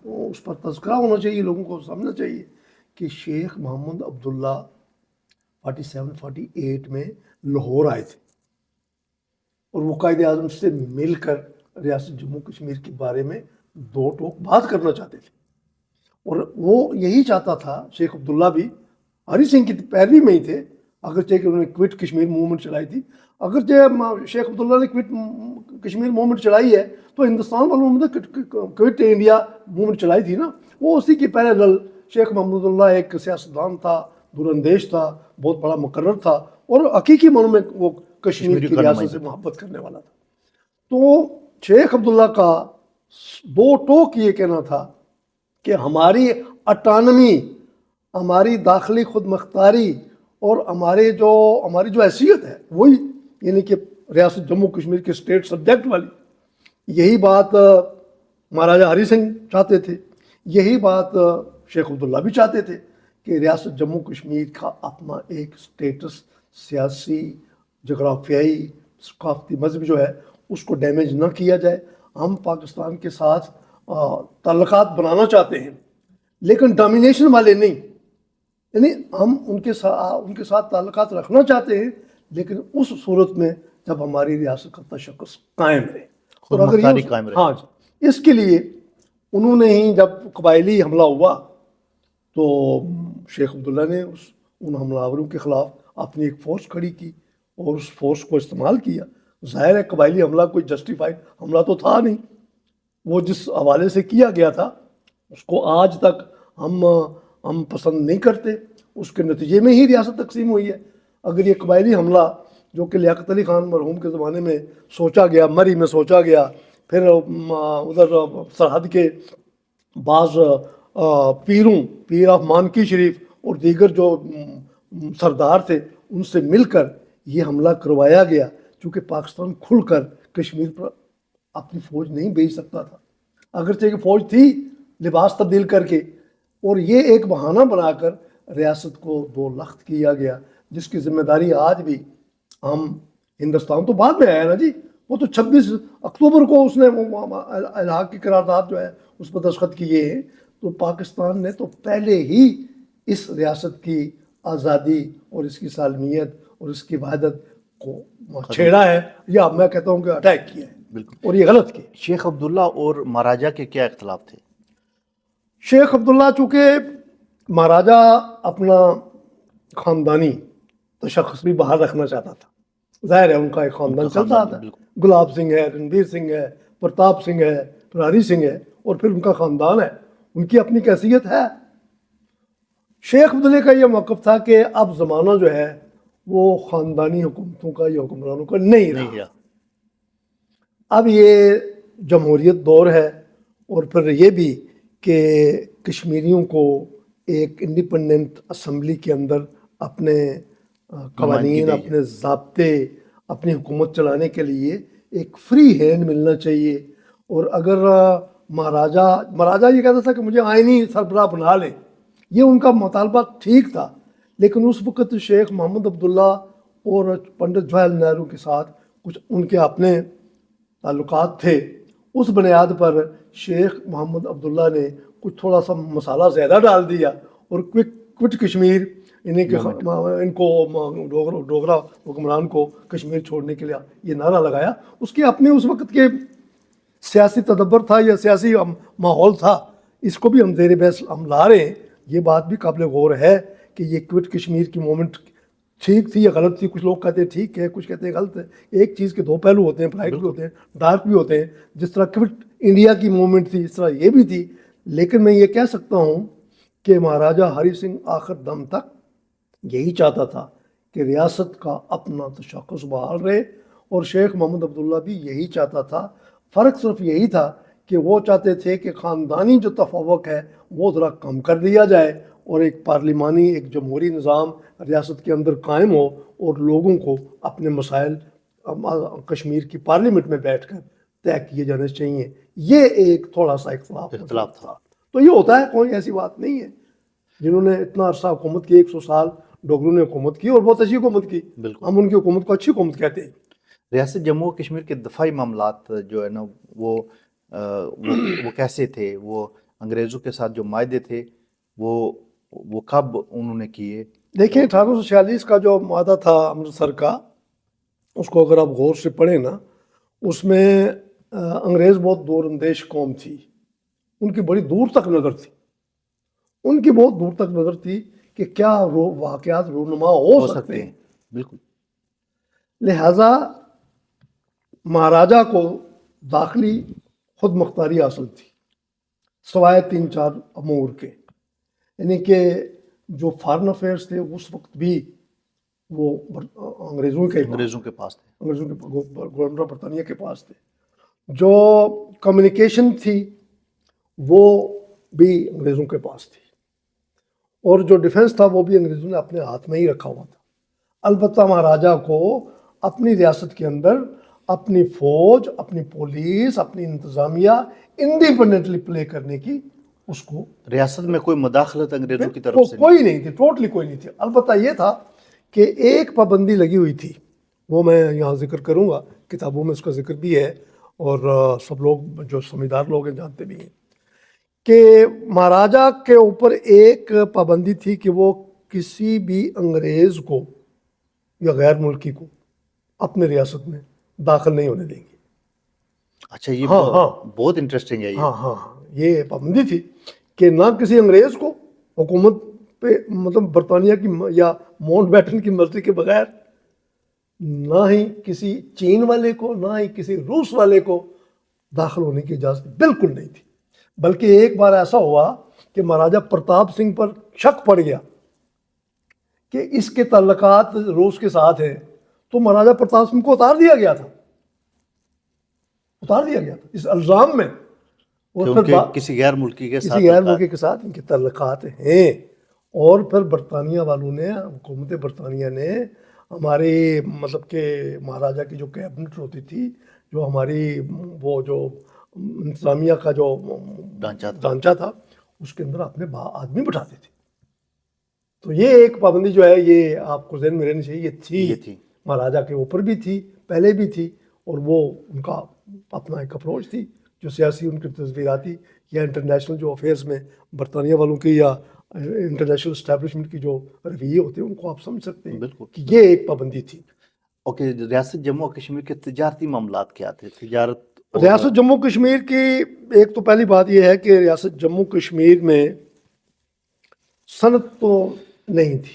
اس پر تذکرہ ہونا چاہیے, لوگوں کو سمجھنا چاہیے کہ شیخ محمد عبداللہ 47-48 میں لاہور آئے تھے, اور وہ قائد اعظم سے مل کر ریاست جموں کشمیر کے بارے میں دو ٹوک بات کرنا چاہتے تھے. اور وہ یہی چاہتا تھا, شیخ عبداللہ بھی ہری سنگھ کی پیروی میں ہی تھے, اگرچہ کہ انہوں نے کوئٹ کشمیر موومنٹ چلائی تھی. اگرچہ شیخ عبداللہ نے کوئٹ کشمیر موومنٹ چلائی ہے, تو ہندوستان والوں نے کوئٹ انڈیا موومنٹ چلائی تھی نا, وہ اسی کی پیرالل. شیخ محمد اللہ ایک سیاستدان تھا, دوراندیش تھا, بہت بڑا مقرر تھا, اور حقیقی معنوں میں وہ کشمیر کی ریاست سے محبت کرنے والا تھا. تو شیخ عبداللہ کا دو ٹوک یہ کہنا تھا کہ ہماری اٹانمی, ہماری داخلی خود مختاری, اور ہماری جو حیثیت ہے وہی, یعنی کہ ریاست جموں کشمیر کے اسٹیٹ سبجیکٹ والی. یہی بات مہاراجہ ہری سنگھ چاہتے تھے, یہی بات شیخ عبداللہ بھی چاہتے تھے کہ ریاست جموں کشمیر کا اپنا ایک اسٹیٹس, سیاسی, جغرافیائی, ثقافتی, مذہبی جو ہے اس کو ڈیمیج نہ کیا جائے. ہم پاکستان کے ساتھ تعلقات بنانا چاہتے ہیں, لیکن ڈومینیشن والے نہیں. یعنی ہم ان کے ساتھ تعلقات رکھنا چاہتے ہیں, لیکن اس صورت میں جب ہماری ریاست کا تشخص قائم رہے خود اور اگر مختاری یہ قائم رہے۔ ہاں جی، اس کے لیے انہوں نے ہی جب قبائلی حملہ ہوا تو شیخ عبداللہ نے ان حملہ آوروں کے خلاف اپنی ایک فورس کھڑی کی اور اس فورس کو استعمال کیا۔ ظاہر ہے قبائلی حملہ کوئی جسٹیفائڈ حملہ تو تھا نہیں، وہ جس حوالے سے کیا گیا تھا اس کو آج تک ہم پسند نہیں کرتے، اس کے نتیجے میں ہی ریاست تقسیم ہوئی ہے۔ اگر یہ قبائلی حملہ جو کہ لیاقت علی خان مرحوم کے زمانے میں سوچا گیا، مری میں سوچا گیا، پھر ادھر سرحد کے بعض پیر آف مانکی شریف اور دیگر جو سردار تھے ان سے مل کر یہ حملہ کروایا گیا، چونکہ پاکستان کھل کر کشمیر پر اپنی فوج نہیں بھیج سکتا تھا، اگرچہ کہ فوج تھی لباس تبدیل کر کے، اور یہ ایک بہانہ بنا کر ریاست کو دو لخت کیا گیا، جس کی ذمہ داری آج بھی ہم ہندوستان تو بعد میں آیا نا جی، وہ تو 26 اکتوبر کو اس نے الحاق کی قرارداد جو ہے اس پر دستخط کیے ہیں، تو پاکستان نے تو پہلے ہی اس ریاست کی آزادی اور اس کی سالمیت اور اس کی وحدت کو چھیڑا ہے، یا میں کہتا ہوں کہ اٹیک کیا ہے، بالکل۔ اور یہ غلط کیا۔ شیخ عبداللہ اور مہاراجہ کے کیا اختلاف تھے؟ شیخ عبداللہ چونکہ مہاراجہ اپنا خاندانی تشخص بھی باہر رکھنا چاہتا تھا، ظاہر ہے ان کا ایک خاندان چلتا آتا ہے، گلاب سنگھ ہے، رنبیر سنگھ ہے، پرتاپ سنگھ ہے، پراری سنگھ ہے، اور پھر ان کا خاندان ہے، ان کی اپنی حیثیت ہے۔ شیخ عبداللہ کا یہ موقف تھا کہ اب زمانہ جو ہے وہ خاندانی حکومتوں کا یا حکمرانوں کا نہیں رہا، اب یہ جمہوریت دور ہے، اور پھر یہ بھی کہ کشمیریوں کو ایک انڈیپینڈنٹ اسمبلی کے اندر اپنے قوانین، اپنے ضابطے، اپنی حکومت چلانے کے لیے ایک فری ہینڈ ملنا چاہیے۔ اور اگر مہاراجہ یہ کہتا تھا کہ مجھے آئینی سربراہ بنا لیں، یہ ان کا مطالبہ ٹھیک تھا، لیکن اس وقت شیخ محمد عبداللہ اور پنڈت جواہر لال نہرو کے ساتھ کچھ ان کے اپنے تعلقات تھے، اس بنیاد پر شیخ محمد عبداللہ نے کچھ تھوڑا سا مسالہ زیادہ ڈال دیا اور کوئٹ کشمیر ان کو ڈوگرا حکمران کو کشمیر چھوڑنے کے لیے یہ نعرہ لگایا۔ اس کے اپنے اس وقت کے سیاسی تدبر تھا یا سیاسی ماحول تھا، اس کو بھی ہم زیر بحث ہم لا رہے ہیں۔ یہ بات بھی قابل غور ہے کہ یہ کوئٹ کشمیر کی مومنٹ ٹھیک تھی یا غلط تھی، کچھ لوگ کہتے ہیں ٹھیک ہے، کچھ کہتے ہیں غلط ہے۔ ایک چیز کے دو پہلو ہوتے ہیں، برائٹ بھی ہوتے ہیں، ڈارک بھی ہوتے ہیں۔ جس طرح کوئٹ انڈیا کی موومنٹ تھی، اس طرح یہ بھی تھی۔ لیکن میں یہ کہہ سکتا ہوں کہ مہاراجہ ہری سنگھ آخر دم تک یہی چاہتا تھا کہ ریاست کا اپنا تشخص بحال رہے، اور شیخ محمد عبداللہ بھی یہی چاہتا تھا۔ فرق صرف یہی تھا کہ وہ چاہتے تھے کہ خاندانی جو تفوق ہے وہ ذرا کم کر دیا جائے، اور ایک پارلیمانی، ایک جمہوری نظام ریاست کے اندر قائم ہو، اور لوگوں کو اپنے مسائل کشمیر کی پارلیمنٹ میں بیٹھ کر طے کیے جانے چاہیے۔ یہ ایک تھوڑا سا اختلاف تھا۔ تو یہ ہوتا ہے، کوئی ایسی بات نہیں ہے۔ جنہوں نے اتنا عرصہ حکومت کی، 100 سال ڈوگروں نے حکومت کی اور بہت اچھی حکومت کی، ہم ان کی حکومت کو اچھی حکومت کہتے ہیں۔ ریاست جموں و کشمیر کے دفاعی معاملات جو ہے نا وہ کیسے تھے؟ وہ انگریزوں کے ساتھ جو معاہدے تھے وہ کب انہوں نے کیے؟ دیکھیں 1846 کا جو معاہدہ تھا امرتسر کا، اس کو اگر آپ غور سے پڑھیں نا، اس میں انگریز بہت دور اندیش قوم تھی، ان کی بڑی دور تک نظر تھی، ان کی بہت دور تک نظر تھی کہ کیا واقعات رونما ہو سکتے ہیں۔ بالکل۔ لہذا مہاراجہ کو داخلی خود مختاری حاصل تھی، سوائے 3-4 امور کے، یعنی کہ جو فارن افیئرس تھے اس وقت بھی وہ انگریزوں کے پاس تھے، انگریزوں کے گورنر برطانیہ کے پاس تھے۔ جو کمیونیکیشن تھی وہ بھی انگریزوں کے پاس تھی، اور جو ڈیفنس تھا وہ بھی انگریزوں نے اپنے ہاتھ میں ہی رکھا ہوا تھا۔ البتہ مہاراجہ کو اپنی ریاست کے اندر اپنی فوج، اپنی پولیس، اپنی انتظامیہ انڈیپینڈنٹلی پلے کرنے کی، اس کو ریاست میں کوئی مداخلت انگریزوں کی طرف سے کوئی نہیں تھی، ٹوٹلی کوئی نہیں تھی۔ البتہ یہ تھا کہ ایک پابندی لگی ہوئی تھی، وہ میں یہاں ذکر کروں گا، کتابوں میں اس کا ذکر بھی ہے، اور سب لوگ جو سمجھدار لوگ ہیں جانتے بھی ہیں، کہ مہاراجہ کے اوپر ایک پابندی تھی کہ وہ کسی بھی انگریز کو یا غیر ملکی کو اپنے ریاست میں داخل نہیں ہونے دیں گے. اچھا یہ ہاں ہاں بہت انٹرسٹنگ ہے یہ. ہاں ہاں یہ پابندی تھی کہ نہ کسی انگریز کو حکومت پہ مطلب برطانیہ کی یا ماؤنٹ بیٹن کی مرضی کے بغیر، نہ ہی کسی چین والے کو، نہ ہی کسی روس والے کو داخل ہونے کی اجازت بالکل نہیں تھی. بلکہ ایک بار ایسا ہوا کہ مہاراجا پرتاپ سنگھ پر شک پڑ گیا کہ اس کے تعلقات روس کے ساتھ ہیں، تو مہاراجا پرتاپ سنگھ کو اتار دیا گیا تھا اس الزام میں. اور پھر کسی غیر ملکی کے ساتھ کسی غیر ملکی کے ساتھ ان کے تعلقات ہیں. اور پھر برطانیہ والوں نے، حکومت برطانیہ نے ہمارے مطلب کہ مہاراجا کی جو کیبنٹ ہوتی تھی، جو ہماری وہ جو انتظامیہ کا جو ڈھانچہ تھا، اس کے اندر اپنے آدمی بٹھاتے تھے. تو یہ ایک پابندی جو ہے یہ آپ کو ذہن میں رہنی چاہیے. یہ تھی مہاراجا کے اوپر بھی تھی، پہلے بھی تھی، اور وہ ان کا اپنا ایک اپروچ تھی جو سیاسی ان کی تصویراتی یا انٹرنیشنل جو افیئرز میں برطانیہ والوں کی یا انٹرنیشنل اسٹیبلشمنٹ کی جو رویے ہوتے ہیں ان کو آپ سمجھ سکتے ہیں کہ یہ ایک پابندی تھی. اوکے، ریاست جموں و کشمیر کے تجارتی معاملات کیا تھے؟ تجارت ریاست جموں کشمیر کی ایک تو پہلی بات یہ ہے کہ ریاست جموں کشمیر میں صنعت تو نہیں تھی.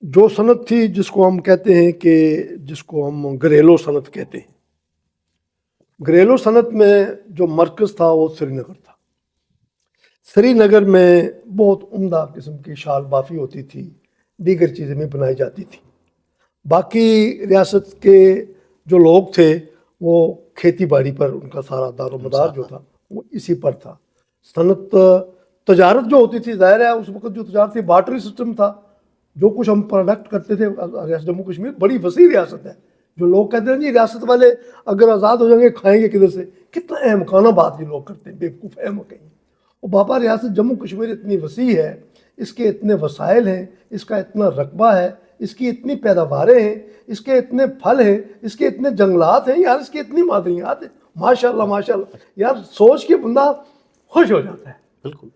جو صنعت تھی جس کو ہم کہتے ہیں کہ جس کو ہم گھریلو صنعت کہتے ہیں، گھریلو صنعت میں جو مرکز تھا وہ سری نگر تھا. سری نگر میں بہت عمدہ قسم کی شال بافی ہوتی تھی، دیگر چیزیں بھی بنائی جاتی تھی. باقی ریاست کے جو لوگ تھے وہ کھیتی باڑی پر ان کا سارا دار و مدار جو تھا وہ اسی پر تھا. صنعت تجارت جو ہوتی تھی، ظاہر ہے اس وقت جو تجارت تھی بارٹری سسٹم تھا. جو کچھ ہم پروڈکٹ کرتے تھے، ریاست جموں کشمیر بڑی وسیع ریاست ہے. جو لوگ کہتے ہیں جی ریاست والے اگر آزاد ہو جائیں گے کھائیں گے کدھر سے، کتنا احمقانہ بات یہ لوگ کرتے ہیں، بیوقوف احمق ہیں. اور بابا ریاست جموں کشمیر اتنی وسیع ہے، اس کے اتنے وسائل ہیں، اس کا اتنا رقبہ ہے، اس کی اتنی پیداواریں ہیں، اس کے اتنے پھل ہیں، اس کے اتنے جنگلات ہیں یار، اس کی اتنی معدنیات ہیں، ماشاء اللہ ماشاء اللہ. یار سوچ کے بندہ خوش ہو جاتا ہے. بالکل.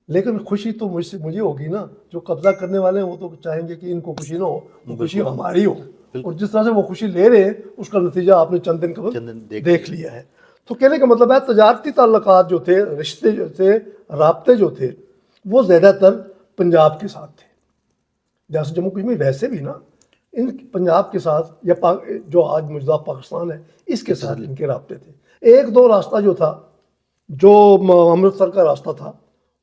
لیکن خوشی تو مجھے ہوگی نا، جو قبضہ کرنے والے ہیں وہ تو چاہیں گے کہ ان کو خوشی نہ ہو، وہ خوشی ہماری ہو. اور جس طرح سے وہ خوشی لے رہے ہیں اس کا نتیجہ آپ نے چند دن قبل دیکھ لیا ہے. تو کہنے کا مطلب ہے تجارتی تعلقات جو تھے، رشتے جو تھے، رابطے جو تھے، وہ زیادہ تر پنجاب کے ساتھ تھے. ریاست جموں کشمیر ویسے بھی نا ان پنجاب کے ساتھ یا جو آج موجودہ پاکستان ہے اس کے ساتھ ان کے رابطے تھے. ایک دو راستہ جو تھا، جو امرتسر کا راستہ تھا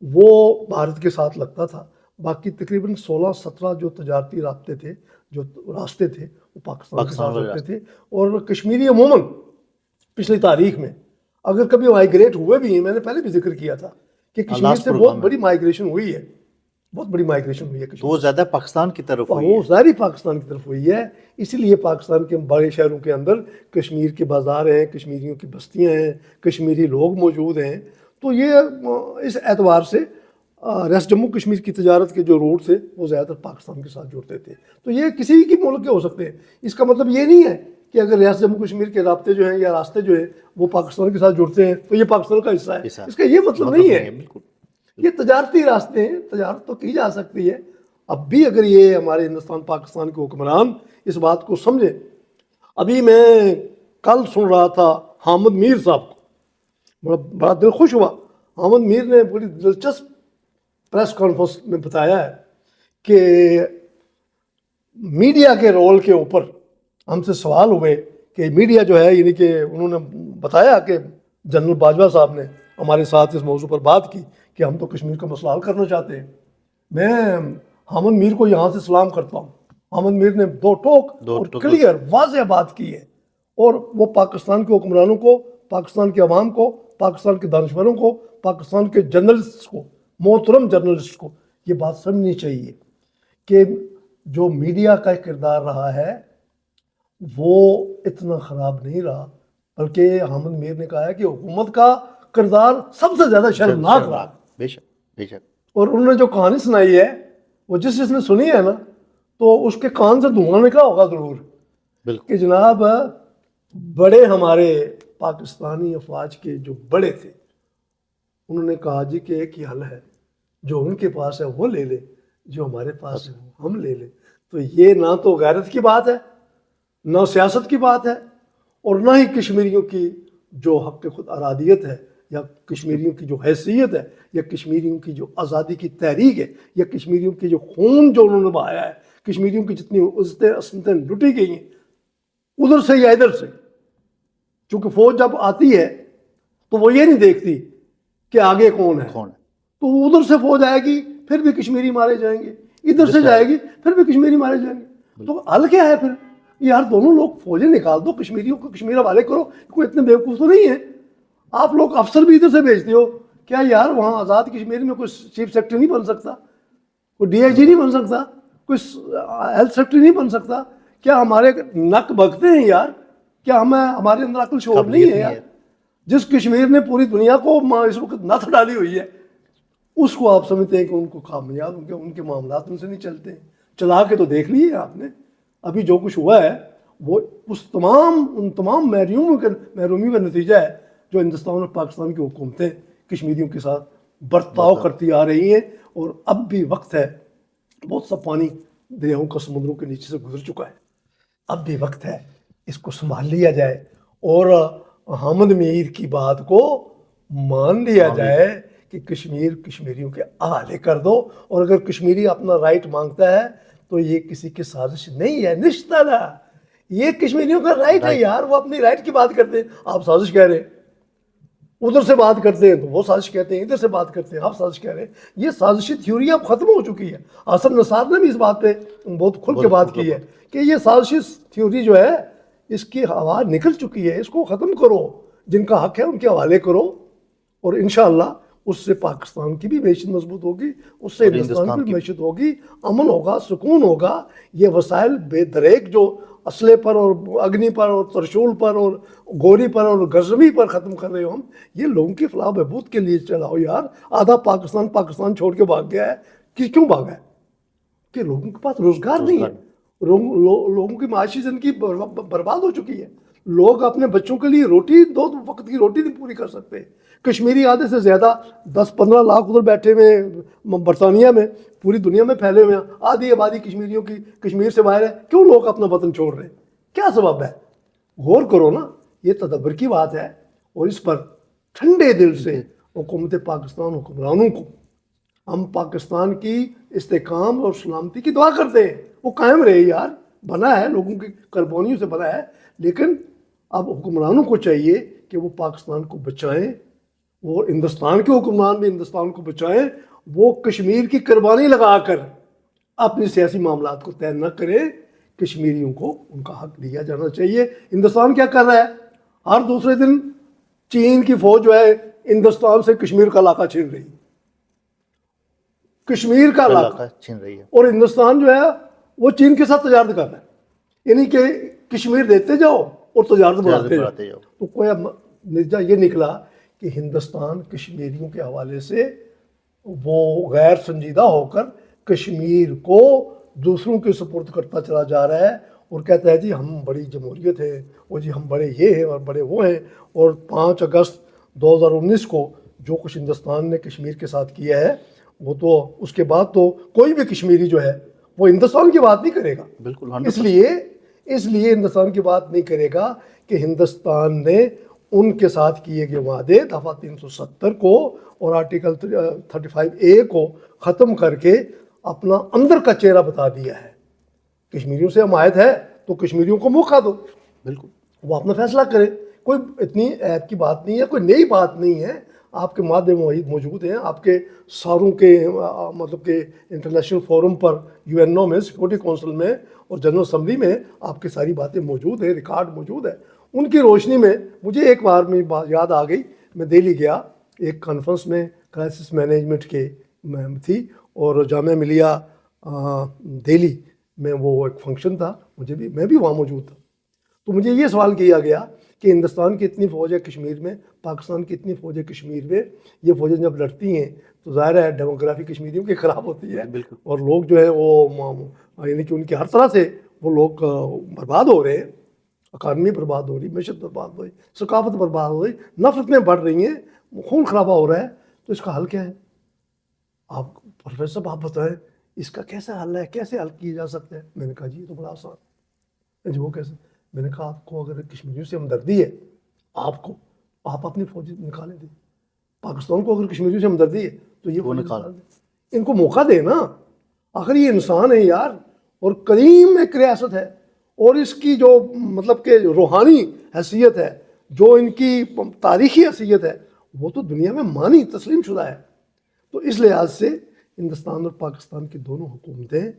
وہ بھارت کے ساتھ لگتا تھا. باقی تقریباً 16-17 جو تجارتی رابطے تھے، جو راستے تھے، وہ پاکستان کے ساتھ لگتے تھے. اور کشمیری عموماً پچھلی تاریخ میں اگر کبھی مائیگریٹ ہوئے بھی ہیں، میں نے پہلے بھی ذکر کیا تھا کہ کشمیر سے بہت بڑی مائیگریشن ہوئی ہے، بہت بڑی مائیگریشن ہوئی ہے. وہ زیادہ پاکستان کی طرف ہوئی ہے، وہ ظاہری پاکستان کی طرف ہوئی ہے. اسی لیے پاکستان کے بڑے شہروں کے اندر کشمیر کے بازار ہیں، کشمیریوں کی بستیاں ہیں، کشمیری لوگ موجود ہیں. تو یہ اس اعتبار سے ریاست جموں کشمیر کی تجارت کے جو روٹ تھے وہ زیادہ تر پاکستان کے ساتھ جڑتے تھے. تو یہ کسی کی ملک کے ہو سکتے ہیں. اس کا مطلب یہ نہیں ہے کہ اگر ریاست جموں کشمیر کے رابطے جو ہیں یا راستے جو ہیں وہ پاکستان کے ساتھ جڑتے ہیں تو یہ پاکستان کا حصہ ہے. اس کا یہ مطلب نہیں ہے. یہ تجارتی راستے ہیں، تجارت تو کی جا سکتی ہے. اب بھی اگر یہ ہمارے ہندوستان پاکستان کے حکمران اس بات کو سمجھیں. ابھی میں کل سن رہا تھا حامد میر صاحب کو، بڑا دل خوش ہوا. حامد میر نے بڑی دلچسپ پریس کانفرنس میں بتایا ہے کہ میڈیا کے رول کے اوپر ہم سے سوال ہوئے کہ میڈیا جو ہے، یعنی کہ انہوں نے بتایا کہ جنرل باجوہ صاحب نے ہمارے ساتھ اس موضوع پر بات کی کہ ہم تو کشمیر کا مسئلہ حل کرنا چاہتے ہیں. میں حامد میر کو یہاں سے سلام کرتا ہوں. حامد میر نے دو ٹوک اور کلیئر واضح بات کی ہے، اور وہ پاکستان کے حکمرانوں کو، پاکستان کے عوام کو، پاکستان کے دانشوروں کو، پاکستان کے جرنلسٹ کو، محترم جرنلسٹ کو یہ بات سمجھنی چاہیے کہ جو میڈیا کا کردار رہا ہے وہ اتنا خراب نہیں رہا، بلکہ حامد میر نے کہا ہے کہ حکومت کا کردار سب سے زیادہ شرمناک رہا. بے شک بے شک. اور انہوں نے جو کہانی سنائی ہے وہ جس نے سنی ہے نا تو اس کے کان سے دھواں نکلا ہوگا ضرور. بالکل. کہ جناب بڑے ہمارے پاکستانی افواج کے جو بڑے تھے انہوں نے کہا جی کہ ایک ہی حل ہے، جو ان کے پاس ہے وہ لے لے، جو ہمارے پاس ہے وہ ہم لے لیں. تو یہ نہ تو غیرت کی بات ہے، نہ سیاست کی بات ہے، اور نہ ہی کشمیریوں کی جو حق خود ارادیت ہے، یا کشمیریوں کی جو حیثیت ہے، یا کشمیریوں کی جو آزادی کی تحریک ہے، یا کشمیریوں کی جو خون جو انہوں نے بہایا ہے، کشمیریوں کی جتنی عزتیں عصمتیں لٹی گئی ہیں ادھر سے یا ادھر سے. چونکہ فوج جب آتی ہے تو وہ یہ نہیں دیکھتی کہ آگے کون ہے، تو وہ ادھر سے فوج آئے گی پھر بھی کشمیری مارے جائیں گے، ادھر سے جائے گی پھر بھی کشمیری مارے جائیں گے. تو حل کیا ہے پھر؟ یار دونوں لوگ فوجیں نکال دو، کشمیریوں کو کشمیر حوالے کرو. کوئی اتنے بیوقوف تو نہیں ہے. آپ لوگ افسر بھی ادھر سے بھیجتے ہو. کیا یار وہاں آزاد کشمیر میں کوئی چیف سیکرٹری نہیں بن سکتا، کوئی ڈی آئی جی نہیں بن سکتا، کوئی ہیلتھ سیکرٹری نہیں بن سکتا؟ کیا ہمارے نک بگتے ہیں یار؟ کیا ہمارے اندر عقل شعور نہیں ہے یار؟ جس کشمیر نے پوری دنیا کو اس وقت نت ڈالی ہوئی ہے، اس کو آپ سمجھتے ہیں کہ ان کو کامیاب ان کے معاملات ان سے نہیں چلتے ہیں. چلا کے تو دیکھ لیے آپ نے ابھی جو کچھ ہوا ہے، وہ ان تمام محرومیوں کا نتیجہ ہے جو ہندوستان اور پاکستان کی حکومتیں کشمیریوں کے ساتھ برتاؤ کرتی آ رہی ہیں. اور اب بھی وقت ہے، بہت سا پانی دریاؤں کا سمندروں کے نیچے سے گزر چکا ہے، اب بھی وقت ہے اس کو سنبھال لیا جائے اور حامد میر کی بات کو مان لیا جائے کہ کشمیر کشمیریوں کے حوالے کر دو. اور اگر کشمیری اپنا رائٹ مانگتا ہے تو یہ کسی کی سازش نہیں ہے، نشتہ نا، یہ کشمیریوں کا رائٹ ہے یار. وہ اپنی رائٹ کی بات کرتے ہیں، آپ سازش کہہ رہے ہیں. ادھر سے بات کرتے ہیں تو وہ سازش کہتے ہیں، ادھر سے بات کرتے ہیں آپ سازش کہہ رہے ہیں. یہ سازشی تھیوری اب ختم ہو چکی ہے. حسن نصار نے بھی اس بات پہ بہت کھل کے بات کی ہے کہ یہ سازشی تھیوری جو ہے اس کی ہوا نکل چکی ہے، اس کو ختم کرو. جن کا حق ہے ان کے حوالے کرو، اور انشاءاللہ اس سے پاکستان کی بھی معیشت مضبوط ہوگی، اس سے ہندوستان کی بھی معیشت ہوگی، امن ہوگا، سکون ہوگا. یہ وسائل بے دریک جو اسلحے پر اور اگنی پر اور ترشول پر اور گوری پر اور غزنوی پر ختم کر رہے ہو ہم، یہ لوگوں کی فلاح بہبود کے لیے چلاؤ یار. آدھا پاکستان چھوڑ کے بھاگ گیا ہے. کیوں بھاگا ہے؟ کہ لوگوں کے پاس روزگار نہیں ہے، لوگوں کی معاشی زندگی برباد ہو چکی ہے. لوگ اپنے بچوں کے لیے روٹی، 2 وقت کی روٹی نہیں پوری کر سکتے. کشمیری آدھے سے زیادہ 10-15 لاکھ ادھر بیٹھے ہوئے برطانیہ میں، پوری دنیا میں پھیلے ہوئے ہیں. آدھی آبادی کشمیریوں کی کشمیر سے باہر ہے. کیوں لوگ اپنا وطن چھوڑ رہے ہیں؟ کیا سبب ہے؟ غور کرو نا. یہ تدبر کی بات ہے، اور اس پر ٹھنڈے دل سے حکومت پاکستان حکمرانوں کو ہم پاکستان کی استحکام اور سلامتی کی دعا کرتے ہیں. وہ قائم رہے یار، بنا ہے لوگوں کی قربانیوں سے بنا ہے. لیکن اب حکمرانوں کو چاہیے کہ وہ پاکستان کو بچائیں، وہ ہندوستان کے حکمران بھی ہندوستان کو بچائیں. وہ کشمیر کی قربانی لگا کر اپنی سیاسی معاملات کو طے نہ کریں. کشمیریوں کو ان کا حق دیا جانا چاہیے. ہندوستان کیا کر رہا ہے؟ ہر دوسرے دن چین کی فوج جو ہے ہندوستان سے کشمیر کا علاقہ چھین رہی ہے، کشمیر کا علاقہ چھین رہی ہے، اور ہندوستان جو ہے وہ چین کے ساتھ تجارت کر رہا ہے. یعنی کہ کشمیر دیتے جاؤ اور تجارت بڑھاتے جاؤ. تو کوئی نتیجہ یہ نکلا کہ ہندوستان کشمیریوں کے حوالے سے وہ غیر سنجیدہ ہو کر کشمیر کو دوسروں کے سپرد کرتا چلا جا رہا ہے، اور کہتا ہے جی ہم بڑی جمہوریت ہے، اور جی ہم بڑے یہ ہیں اور بڑے وہ ہیں. اور 5 اگست 2019 کو جو کچھ ہندوستان نے کشمیر کے ساتھ کیا ہے، وہ تو اس کے بعد تو کوئی بھی کشمیری جو ہے وہ ہندوستان کی بات نہیں کرے گا. بالکل. اس لیے ہندوستان کی بات نہیں کرے گا کہ ہندوستان نے ان کے ساتھ کیے گئے وعدے دفعہ 370 کو اور آرٹیکل 35A کو ختم کر کے اپنا اندر کا چہرہ بتا دیا ہے. کشمیریوں سے حمایت ہے تو کشمیریوں کو موقع دو، بالکل وہ اپنا فیصلہ کرے. کوئی اتنی عیب کی بات نہیں ہے، کوئی نئی بات نہیں ہے. آپ کے مادے معاہد موجود ہیں، آپ کے ساروں کے مطلب کہ انٹرنیشنل فورم پر، UNO میں، سیکورٹی کونسل میں اور جنرل اسمبلی میں آپ کی ساری باتیں موجود ہیں، ریکارڈ موجود ہے. ان کی روشنی میں مجھے ایک بار میں بات یاد آ گئی. میں دہلی گیا ایک کانفرنس میں، کرائسس مینجمنٹ کے تھی، اور جامعہ ملیہ دہلی میں وہ ایک فنکشن تھا، میں بھی وہاں موجود تھا. تو مجھے یہ سوال کیا گیا کہ ہندوستان کی اتنی فوج ہے کشمیر میں، پاکستان کی اتنی فوج ہے کشمیر میں، یہ فوجیں جب لڑتی ہیں تو ظاہر ہے ڈیموگرافی کشمیریوں کی خراب ہوتی ہے، اور لوگ جو ہے وہ یعنی کہ ان کی ہر طرح سے وہ لوگ برباد ہو رہے ہیں. اکانومی برباد ہو رہی، معیشت برباد ہو رہی، ثقافت برباد ہو رہی، نفرتیں بڑھ رہی ہیں، خون خرابہ ہو رہا ہے. تو اس کا حل کیا ہے؟ آپ پروفیسر صاحب آپ بتائیں. اس کا کیسا حل ہے, کیسے حل کیا جا سکتا ہے؟ میں نے کہا جی یہ تو بڑا آسان ہے. جی وہ کیسے؟ میں نے کہا آپ کو اگر کشمیریوں سے ہمدردی ہے, آپ اپنی فوج نکالیں دیں. پاکستان کو اگر کشمیریوں سے ہمدردی ہے تو یہ فوج نکال دیں, ان کو موقع دے نا. آخر یہ انسان ہے یار, اور کریم ایک ریاست ہے, اور اس کی جو مطلب کہ روحانی حیثیت ہے, جو ان کی تاریخی حیثیت ہے, وہ تو دنیا میں مانی تسلیم شدہ ہے. تو اس لحاظ سے ہندوستان اور پاکستان کی دونوں حکومتیں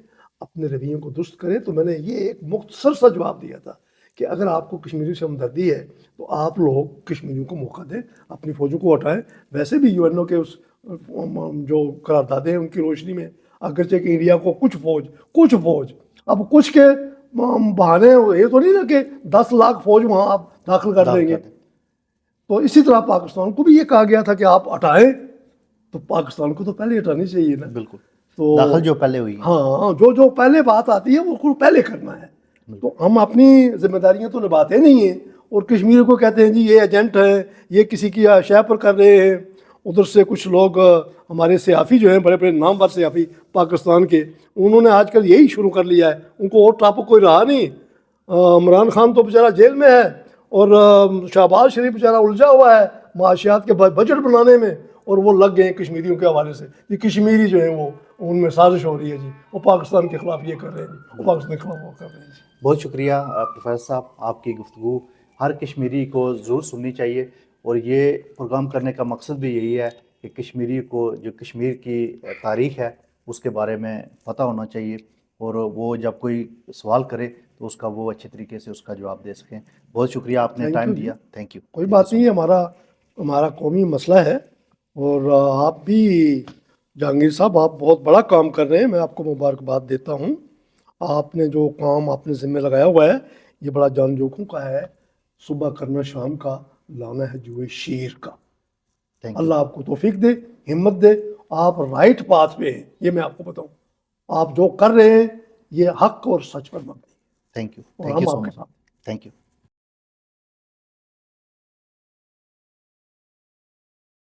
اپنے رویوں کو درست کریں. تو میں نے یہ ایک مختصر سا جواب دیا تھا کہ اگر آپ کو کشمیریوں سے ہمدردی ہے تو آپ لوگ کشمیریوں کو موقع دیں, اپنی فوجوں کو ہٹائیں. ویسے بھی یو این او کے اس جو قراردادیں ہیں ان کی روشنی میں اگرچہ کہ انڈیا کو کچھ فوج اب کچھ کے بہانے یہ تو نہیں نا کہ 10 لاکھ فوج وہاں آپ داخل کر دیں گے. تو اسی طرح پاکستان کو بھی یہ کہا گیا تھا کہ آپ ہٹائیں, تو پاکستان کو تو پہلے ہٹانی چاہیے نا. بالکل, تو داخل جو پہلے ہوئی, ہاں جو پہلے بات آتی ہے وہ کو پہلے کرنا ہے. تو ہم اپنی ذمہ داریاں تو نبھاتے نہیں ہیں, اور کشمیر کو کہتے ہیں جی یہ ایجنٹ ہیں, یہ کسی کی شے پر کر رہے ہیں. ادھر سے کچھ لوگ ہمارے صحافی جو ہیں, بڑے بڑے نامور صحافی پاکستان کے, انہوں نے آج کل یہی شروع کر لیا ہے. ان کو اور ٹاپک کوئی رہا نہیں. عمران خان تو بیچارہ جیل میں ہے, اور شہباز شریف بیچارہ الجھا ہوا ہے معاشیات کے بجٹ بنانے میں, اور وہ لگ گئے ہیں کشمیریوں کے حوالے سے. یہ کشمیری جو ہیں وہ ان میں سازش ہو رہی ہے جی, وہ پاکستان کے خلاف یہ کر رہے ہیں جی, وہ پاکستان کے خلاف وہ کر رہے ہیں جی. بہت شکریہ پروفیسر صاحب, آپ کی گفتگو ہر کشمیری کو ضرور سننی چاہیے, اور یہ پروگرام کرنے کا مقصد بھی یہی ہے کہ کشمیری کو جو کشمیر کی تاریخ ہے اس کے بارے میں پتہ ہونا چاہیے, اور وہ جب کوئی سوال کرے تو اس کا وہ اچھے طریقے سے اس کا جواب دے سکیں. بہت شکریہ, آپ نے ٹائم دیا. Thank you. کوئی بات نہیں, ہمارا قومی مسئلہ ہے, اور آپ بھی جہانگیر صاحب آپ بہت بڑا کام کر رہے ہیں, میں آپ کو مبارکباد دیتا ہوں. آپ نے جو کام آپ نے ذمہ لگایا ہوا ہے یہ بڑا جان جوکھوں کا ہے. صبح کرنا شام کا, لانا ہے جوئے شیر کا. اللہ آپ کو توفیق دے, ہمت دے. آپ رائٹ پاتھ پہ ہیں, یہ میں آپ کو بتاؤں. آپ جو کر رہے ہیں یہ حق اور سچ پر مبنی ہے. Thank you. اور ہم آپ کے ساتھ. Thank you.